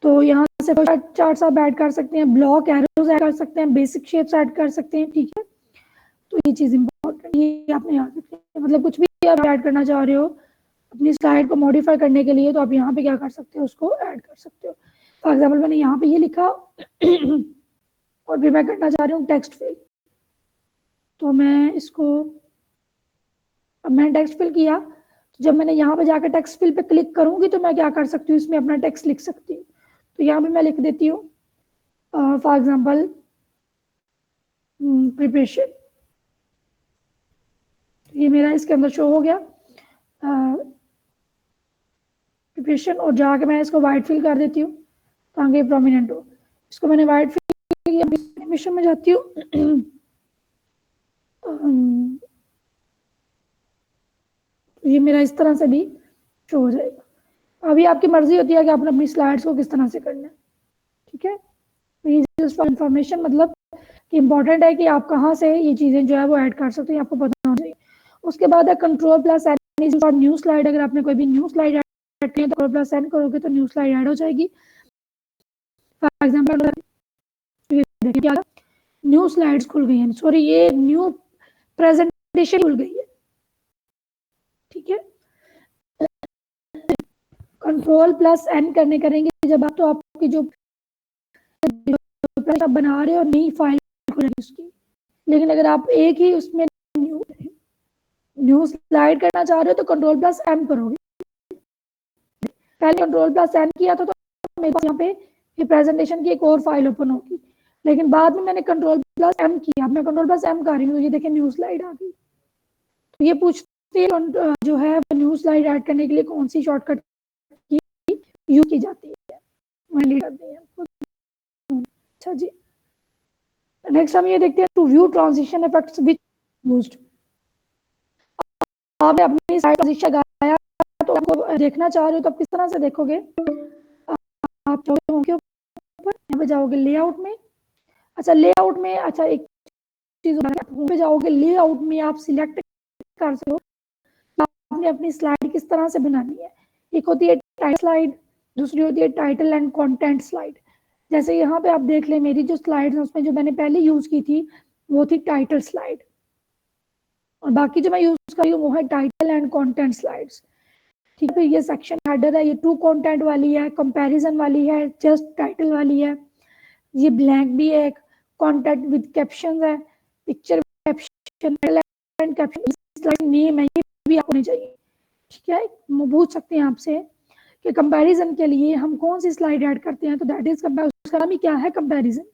तो यहाँ से चार्ट्स आप ऐड कर सकते हैं, ब्लॉक एरोज ऐड कर सकते हैं, बेसिक शेप्स ऐड कर सकते हैं। ठीक है, तो ये चीज इंपॉर्टेंट, ये आपने याद रखनी है। मतलब कुछ भी आप ऐड करना चाह रहे हो अपनी स्लाइड को मॉडिफाई करने के लिए, तो आप यहाँ पे क्या कर सकते हो, उसको ऐड कर सकते हो। फॉर एग्जाम्पल मैंने यहाँ पे ये लिखा और फिर मैं करना चाह रही हूँ टेक्स्ट फिल, तो मैं इसको, अब मैंने टेक्स्ट फिल किया, तो जब मैंने यहाँ पे जाकर टेक्स्ट फिल पे क्लिक करूंगी तो मैं क्या कर सकती हूँ, इसमें अपना टेक्स्ट लिख सकती हूँ। तो यहाँ पे मैं लिख देती हूँ फॉर एग्जाम्पल प्रिपरेशन, ये मेरा इसके अंदर शो हो गया प्रिपरेशन, और जाके मैं इसको वाइट फिल कर देती हूँ ताकि प्रोमिनेंट हो। इसको मैंने वाइट फिल किया, एनिमेशन में जाती हूँ ये मेरा इस तरह से भी शो हो जाएगा। अभी आपकी मर्जी होती है कि आपने अपनी स्लाइड्स को किस तरह से करना है। ठीक है, ये जस्ट फॉर इंफॉर्मेशन, मतलब कि इंपॉर्टेंट है कि आप कहाँ से ये चीज़ें जो है वो ऐड कर सकते हैं, आपको पता होना चाहिए। उसके बाद है control plus N for new slide. अगर आपने कोई भी न्यू स्लाइड ऐड करनी है तो कंट्रोल प्लस एन करोगे तो न्यू स्लाइड ऐड हो जाएगी। फॉर एग्जाम्पल देखिए न्यू स्लाइड्स खुल गई हैं, सॉरी ये न्यू प्रेजेंटेशन खुल गई है। ठीक है, कंट्रोल प्लस एन करने करेंगे जब आप, तो आपकी जो आप बना रहे हो नई फाइल खुलेगी उसकी। लेकिन अगर आप एक ही उसमें न्यू स्लाइड करना चाह रहे हो तो कंट्रोल प्लस एन करोगे। पहले कंट्रोल प्लस एन किया था तो मेरे पास यहाँ पे ये प्रेजेंटेशन की एक और फाइल ओपन होगी। लेकिन बाद में मैंने कंट्रोल प्लस एम किया, अब मैं कंट्रोल प्लस एम कर रही हूँ, तो ये देखिए न्यू स्लाइड आ गई। तो ये पूछते हैं जो है न्यू स्लाइड ऐड करने के लिए कौन सी शॉर्टकट की यूज की जाती है, मैंने कर दी है। अच्छा जी, नेक्स्ट हम ये देखते हैं to view transition effects which used. आपने अपनी साइड ट्रांजिशन लगाया तो आपको देखना चाह रहे हो तो आप किस तरह से देखोगे, आप जाओगे ऊपर, यहाँ पे जाओगे लेआउट में। अच्छा लेआउट में, अच्छा एक चीज पे जाओगे, लेआउट में आप सिलेक्ट कर सकते हो आपने अपनी स्लाइड किस तरह से बनानी है। एक होती है टाइटल स्लाइड, दूसरी होती है टाइटल एंड कंटेंट स्लाइड। जैसे यहाँ पे आप देख लें मेरी जो स्लाइड है उसमें जो मैंने पहले यूज की थी वो थी टाइटल स्लाइड, और बाकी जो मैं यूज कर रही हूँ वो है टाइटल एंड कंटेंट स्लाइड्स। ठीक है, ये सेक्शन हेडर है, ये टू कंटेंट वाली है, कंपैरिजन वाली है, जस्ट टाइटल वाली है, ये ब्लैंक भी है, कंटेंट विद कैप्शन है, picture caption and caption slide name है, ये भी होनी चाहिए। ठीक है, पूछ सकते हैं आपसे कि कंपैरिजन के लिए हम कौन सी स्लाइड ऐड करते हैं, तो दैट इज उसका नाम ही क्या है, कंपैरिजन।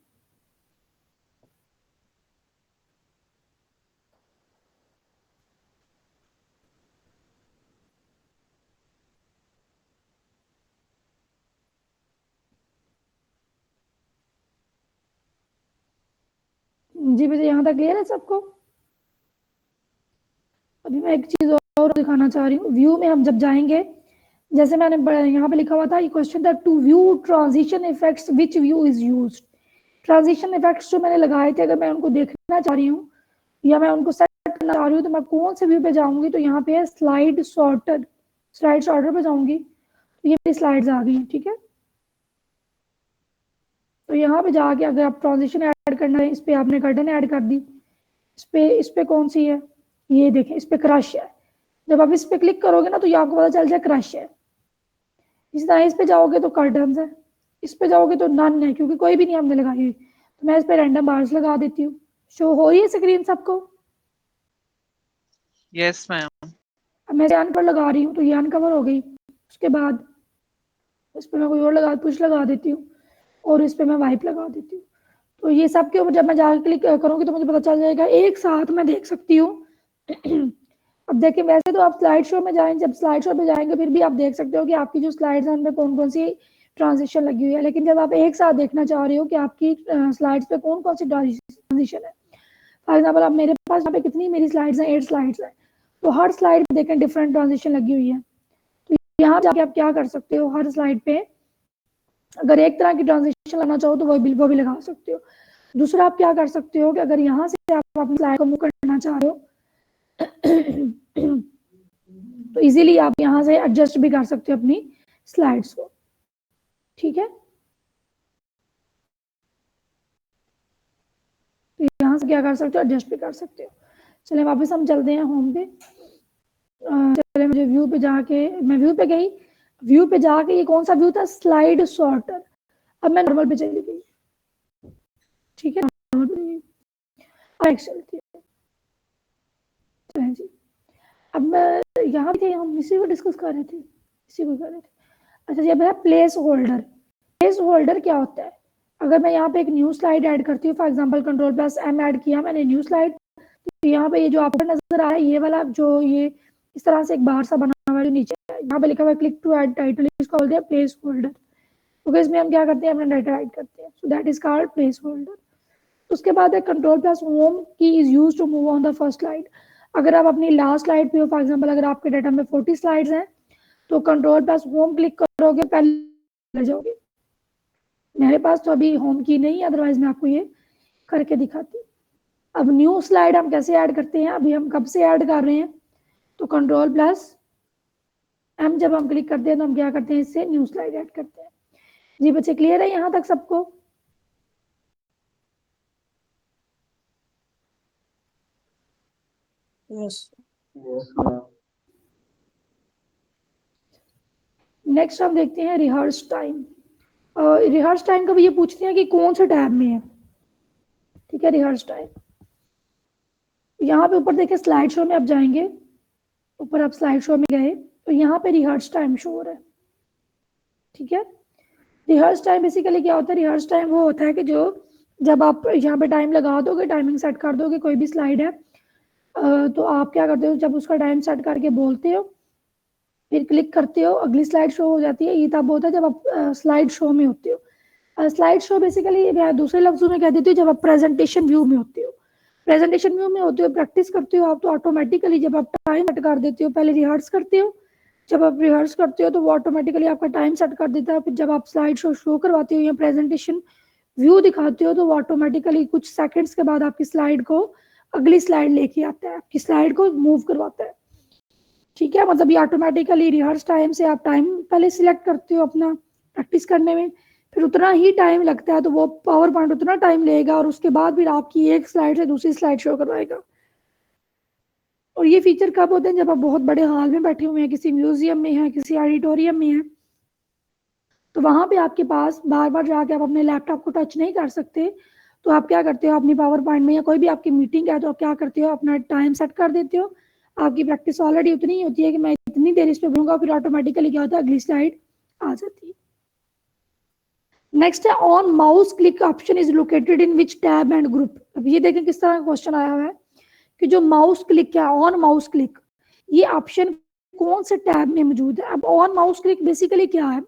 जी मुझे यहाँ तक क्लियर है सबको। अभी मैं एक चीज और दिखाना चाह रही हूँ, व्यू में हम जब जाएंगे, जैसे मैंने यहाँ पे लिखा हुआ था, ये क्वेश्चन था to view transition effects which view is used. Transition effects जो मैंने लगाए थे, अगर मैं उनको देखना चाह रही हूँ या मैं उनको सेट करना चाह रही हूँ तो मैं कौन से व्यू पे जाऊंगी, तो यहाँ पे है स्लाइड सॉर्टर, स्लाइड सॉर्टर पे जाऊंगी तो ये मेरी स्लाइड्स आ गई हैं। ठीक है, तो यहाँ पे जाके अगर आप ट्रांजिशन ऐड करना है, इस पे आपने कर्टन ऐड कर दी, इस पे कौन सी है, ये देखें इस पे क्रश है, जब आप इस पे क्लिक करोगे ना तो ये आपको पता चल जाए क्रश है। इस तरह इस पे जाओगे तो कर्टन है, इस पे जाओगे तो नन है क्योंकि कोई भी नहीं हमने लगाई हुई, तो मैं इस पे रैंडम बार्स लगा देती हूँ। शो हो रही है स्क्रीन सबको? Yes, ma'am. अब मैं यान पर लगा रही हूँ तो यान कवर हो गई, उसके बाद इस पर मैं कोई और लगा पुश लगा देती हूँ और इस पर मैं वाइप लगा देती हूँ। तो ये सब के ऊपर जब मैं जाकर क्लिक करूँगी तो मुझे पता चल जाएगा, एक साथ मैं देख सकती हूँ। अब देखिए वैसे तो आप स्लाइड शो में जाएं, जब स्लाइड शो में जाएंगे फिर भी आप देख सकते हो कि आपकी जो स्लाइड्स हैं उनमें कौन कौन सी ट्रांजिशन लगी हुई है, लेकिन जब आप एक साथ देखना चाह रहे हो कि आपकी स्लाइड्स पे कौन कौन सी ट्रांजिशन है, फॉर एग्जाम्पल अब मेरे पास यहाँ पे कितनी मेरी स्लाइड्स हैं, 8 स्लाइड्स हैं, तो हर स्लाइड पे देखें डिफरेंट ट्रांजिशन लगी हुई है। तो यहाँ जाके आप क्या कर सकते हो, हर स्लाइड पे अगर एक तरह की ट्रांजिशन लाना चाहो तो वो भी लगा सकते हो। दूसरा आप क्या कर सकते हो कि अगर यहाँ से आप अपनी स्लाइड को मूव करना चाह रहे हो तो इजीली आप यहाँ से एडजस्ट भी कर सकते हो अपनी स्लाइड्स को। ठीक है, तो यहाँ से क्या कर सकते हो, एडजस्ट भी कर सकते हो। चलिए वापस हम चलते हैं होम पे। चलिए मुझे व्यू पे जाके, मैं व्यू पे गई, व्यू पे जाके ये कौन सा व्यू था, स्लाइड सॉर्टर। अब मैं नॉर्मल पे चली गई। ठीक है, नॉर्मल पे गई, एक्सेल थी जी। अब मैं यहाँ पे हम इसी को डिस्कस कर रहे थे, इसी को कर रहे थे। अच्छा ये है प्लेस होल्डर। प्लेस होल्डर क्या होता है, अगर मैं यहाँ पे एक न्यू स्लाइड ऐड करती हूँ, for example control plus M add किया मैंने न्यू स्लाइड, तो यहाँ पे ये जो आपको नजर आ रहा है ये वाला जो ये इस तरह से एक बार सा बना हुआ है नीचे, यहाँ पे लिखा हुआ है क्लिक टू ऐड टाइटल, इसको बोलते हैं प्लेस होल्डर। क्योंकि इसमें हम क्या करते हैं, अपना डाटा ऐड करते हैं, so that is called placeholder. उसके बाद है control plus home key is use to move on the first slide. अगर आप अपनी लास्ट स्लाइड पे हो, फॉर एग्जांपल अगर आपके डाटा में 40 स्लाइड्स हैं तो कंट्रोल प्लस होम क्लिक करोगे पहले जाओगे। मेरे पास तो अभी होम की नहीं है, अदरवाइज मैं आपको ये करके दिखाती। अब न्यू स्लाइड हम कैसे ऐड करते हैं, अभी हम कब से ऐड कर रहे हैं, तो कंट्रोल प्लस एम जब हम क्लिक करते हैं तो हम क्या करते हैं, इससे न्यू स्लाइड ऐड करते हैं। जी बच्चे क्लियर है यहाँ तक सबको? यस। नेक्स्ट हम देखते हैं रिहर्स टाइम। रिहर्स टाइम का भी ये पूछते हैं कि कौन से टैब में है। ठीक है, रिहर्स टाइम यहाँ पे ऊपर देखिए स्लाइड शो में आप जाएंगे, ऊपर आप स्लाइड शो में गए तो यहाँ पे रिहर्स टाइम शो हो रहा है। ठीक है, रिहर्स टाइम बेसिकली क्या होता है, रिहर्स टाइम वो होता है कि जो जब आप यहाँ पे टाइम लगा दोगे, टाइमिंग सेट कर दोगे, कोई भी स्लाइड है तो आप क्या करते हो, जब उसका टाइम सेट करके बोलते हो, फिर क्लिक करते हो, अगली स्लाइड शो हो जाती है। ये तब होता है जब आप स्लाइड शो में होते हो। स्लाइड शो बेसिकली दूसरे लफ्जों में कह देती हूँ, जब आप प्रेजेंटेशन व्यू में होते हो, प्रेजेंटेशन व्यू में होते हो, प्रैक्टिस करते हो आप, तो ऑटोमेटिकली जब आप टाइम सेट कर देते हो, पहले रिहर्स करते हो, जब आप रिहर्स करते हो तो वो ऑटोमेटिकली आपका टाइम सेट कर देता है। फिर जब आप स्लाइड शो करवाते हो या प्रेजेंटेशन व्यू दिखाते हो तो वो ऑटोमेटिकली कुछ सेकंड्स के बाद आपकी स्लाइड को, अगली स्लाइड लेके आता है, आपकी स्लाइड को मूव करवाता है। ठीक है, मतलब ये ऑटोमेटिकली रिहर्स टाइम से आप टाइम पहले सिलेक्ट करते हो अपना प्रैक्टिस करने में, फिर उतना ही टाइम लगता है, तो वो पावर पॉइंट उतना टाइम लेगा और उसके बाद फिर आपकी एक स्लाइड से दूसरी स्लाइड शो करवाएगा। और ये फीचर कब होते हैं, जब आप बहुत बड़े हॉल में बैठे हुए हैं, किसी म्यूजियम में है, किसी ऑडिटोरियम में है, तो वहां पे आपके पास बार बार जाके आप अपने लैपटॉप को टच नहीं कर सकते, तो आप क्या करते हो, अपनी पावर पॉइंट में या कोई भी आपकी मीटिंग है तो आप क्या करते हो, अपना टाइम सेट कर देते हो। आपकी प्रैक्टिस ऑलरेडी उतनी ही होती है कि मैं इतनी देर इस पे बोलूंगा, फिर ऑटोमेटिकली क्या होता है, अगली स्लाइड आ जाती है। नेक्स्ट है on mouse click option is located in which tab and group. अब ये देखें किस तरह का क्वेश्चन आया हुआ है कि जो माउस क्लिक है, ऑन माउस क्लिक, ये ऑप्शन कौन से टैब में मौजूद है। अब ऑन माउस क्लिक बेसिकली क्या है,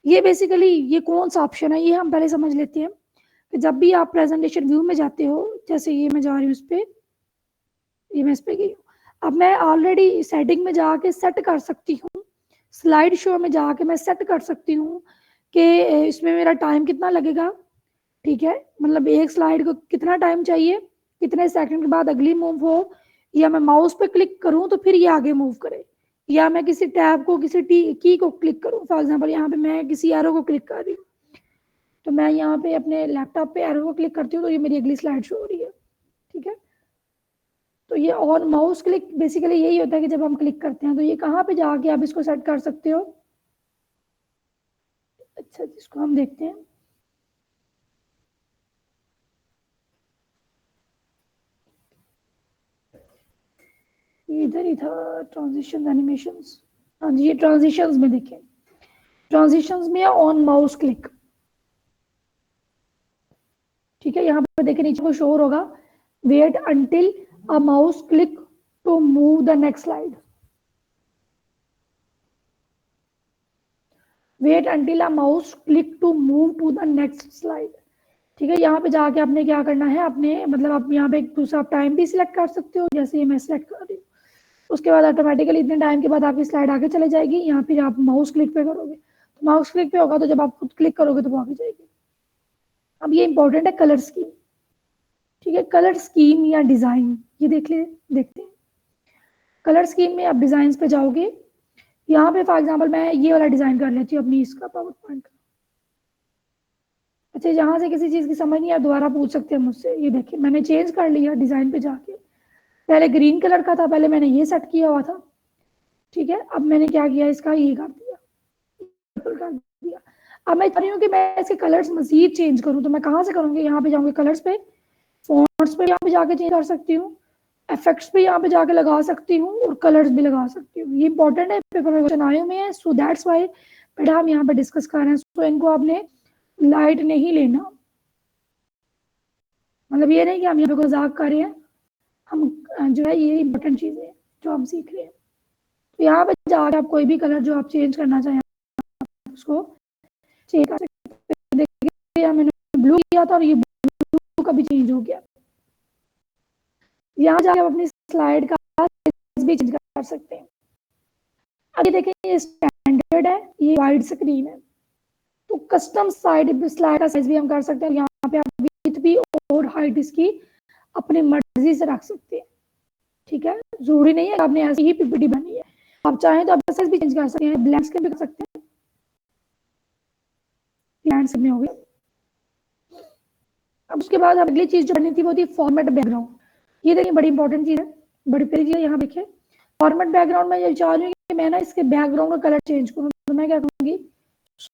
ये बेसिकली ये कौन सा ऑप्शन है, ये हम पहले समझ लेते हैं। कि जब भी आप प्रेजेंटेशन व्यू में जाते हो, जैसे ये मैं जा रही हूँ इस पे, ये मैं इस पे गई हूँ, अब मैं ऑलरेडी सेटिंग में जाके सेट कर सकती हूँ, स्लाइड शो में जाके मैं सेट कर सकती हूँ कि इसमें मेरा टाइम कितना लगेगा। ठीक है, मतलब एक स्लाइड को कितना टाइम चाहिए, कितने सेकंड के बाद अगली मूव हो, या मैं माउस पे क्लिक करूँ तो फिर ये आगे मूव करे, या मैं किसी टैब को, किसी की को क्लिक करूँ। फॉर एग्जांपल यहाँ पे मैं किसी एरो को क्लिक कर रही हूँ, तो मैं यहाँ पे अपने लैपटॉप पे एरो को क्लिक करती हूँ तो ये मेरी अगली स्लाइड शो हो रही है। ठीक है, तो ये ऑन माउस क्लिक बेसिकली यही होता है कि जब हम क्लिक करते हैं तो ये कहाँ पे जाके आप इसको सेट कर सकते हो। अच्छा, जिसको हम देखते हैं, इधर ही था ट्रांजिशन एनिमेशंस। हाँ जी, ये ट्रांजिशंस में देखें, ट्रांजिशंस में ऑन माउस क्लिक। ठीक है, यहाँ पे देखें नीचे को शो होगा, wait until a mouse click to move the next slide, wait until a mouse click to move to the next slide. ठीक है, यहाँ पे जाके आपने क्या करना है, अपने मतलब आप यहाँ पे एक दूसरा टाइम भी सिलेक्ट कर सकते हो, जैसे ये मैं सिलेक्ट कर रही हूँ, उसके बाद ऑटोमेटिकली इतने टाइम के बाद आपकी स्लाइड आगे चले जाएगी। यहाँ फिर आप माउस क्लिक पे करोगे तो माउस क्लिक पे होगा, तो जब आप खुद क्लिक करोगे तो वो आगे जाएगी। अब ये इंपॉर्टेंट है कलर स्कीम। ठीक है, कलर स्कीम या डिजाइन, ये देखते हैं। कलर स्कीम में आप डिजाइन पे जाओगे, यहाँ पे फॉर एग्जाम्पल मैं ये वाला डिजाइन कर लेती हूँ अपनी इसका पावर पॉइंट का। अच्छा, यहाँ से किसी चीज की समझ नहीं, आप दोबारा पूछ सकते हैं मुझसे। ये देखिए मैंने चेंज कर लिया डिजाइन पे जाके, पहले ग्रीन कलर का था, पहले मैंने ये सेट किया हुआ था। ठीक है, अब मैंने क्या किया, इसका ये कर दिया, कर दिया। अब मैं चाह रही हूँ कि मैं इसके कलर्स मजीद चेंज करूँ, तो मैं कहाँ से करूँगी, यहाँ पे जाऊँगी कलर्स पे, फॉन्ट्स पे यहाँ पे जाके चेंज कर सकती हूँ, इफेक्ट्स पे यहाँ पे जाके लगा सकती हूँ, और कलर्स भी लगा सकती हूँ। ये इंपॉर्टेंट है, पेपर में क्वेश्चन आए हुए हैं, सो दैट्स वाई बेटा हम यहाँ पे डिस्कस कर रहे हैं। सो इनको आपने लाइट नहीं लेना, मतलब ये नहीं कि हम यहाँ पे मजाक कर रहे हैं, हम जो है ये इंपॉर्टेंट चीज़ें हैं जो हम सीख रहे हैं। तो यहाँ पे जाकर आप कोई भी कलर जो आप चेंज करना चाहें उसको चेंज कर सकते हैं। देखिए मैंने ब्लू किया था और ये ब्लू का भी चेंज हो गया। यहाँ जाकर आप अपनी स्लाइड का साइज भी चेंज कर सकते हैं। अभी देखें ये स्टैंडर्ड है, ये वाइड स्क्रीन है, तो कस्टम स्लाइड का साइज भी हम कर सकते हैं। यहाँ पे आप विड्थ भी और हाइट इसकी अपनी मर्जी से रख सकते हैं। ठीक है, जरूरी नहीं है आपने ऐसी ही पीपीटी बनी है, आप चाहें तो आप साइज भी चेंज कर सकते हैं, ब्लैंक स्क्रीन भी कर सकते हैं। में हो गया। अब उसके बाद अगली चीज जो करनी थी वो थी फॉर्मेट बैकग्राउंड। ये देखिए बड़ी इंपॉर्टेंट चीज है, बड़ी प्यारी चीज है। यहाँ देखिए फॉर्मेट बैकग्राउंड में ये चाह रही हूँ कि मैं ना इसके बैकग्राउंड का कलर चेंज करूँ, तो मैं क्या करूँगी,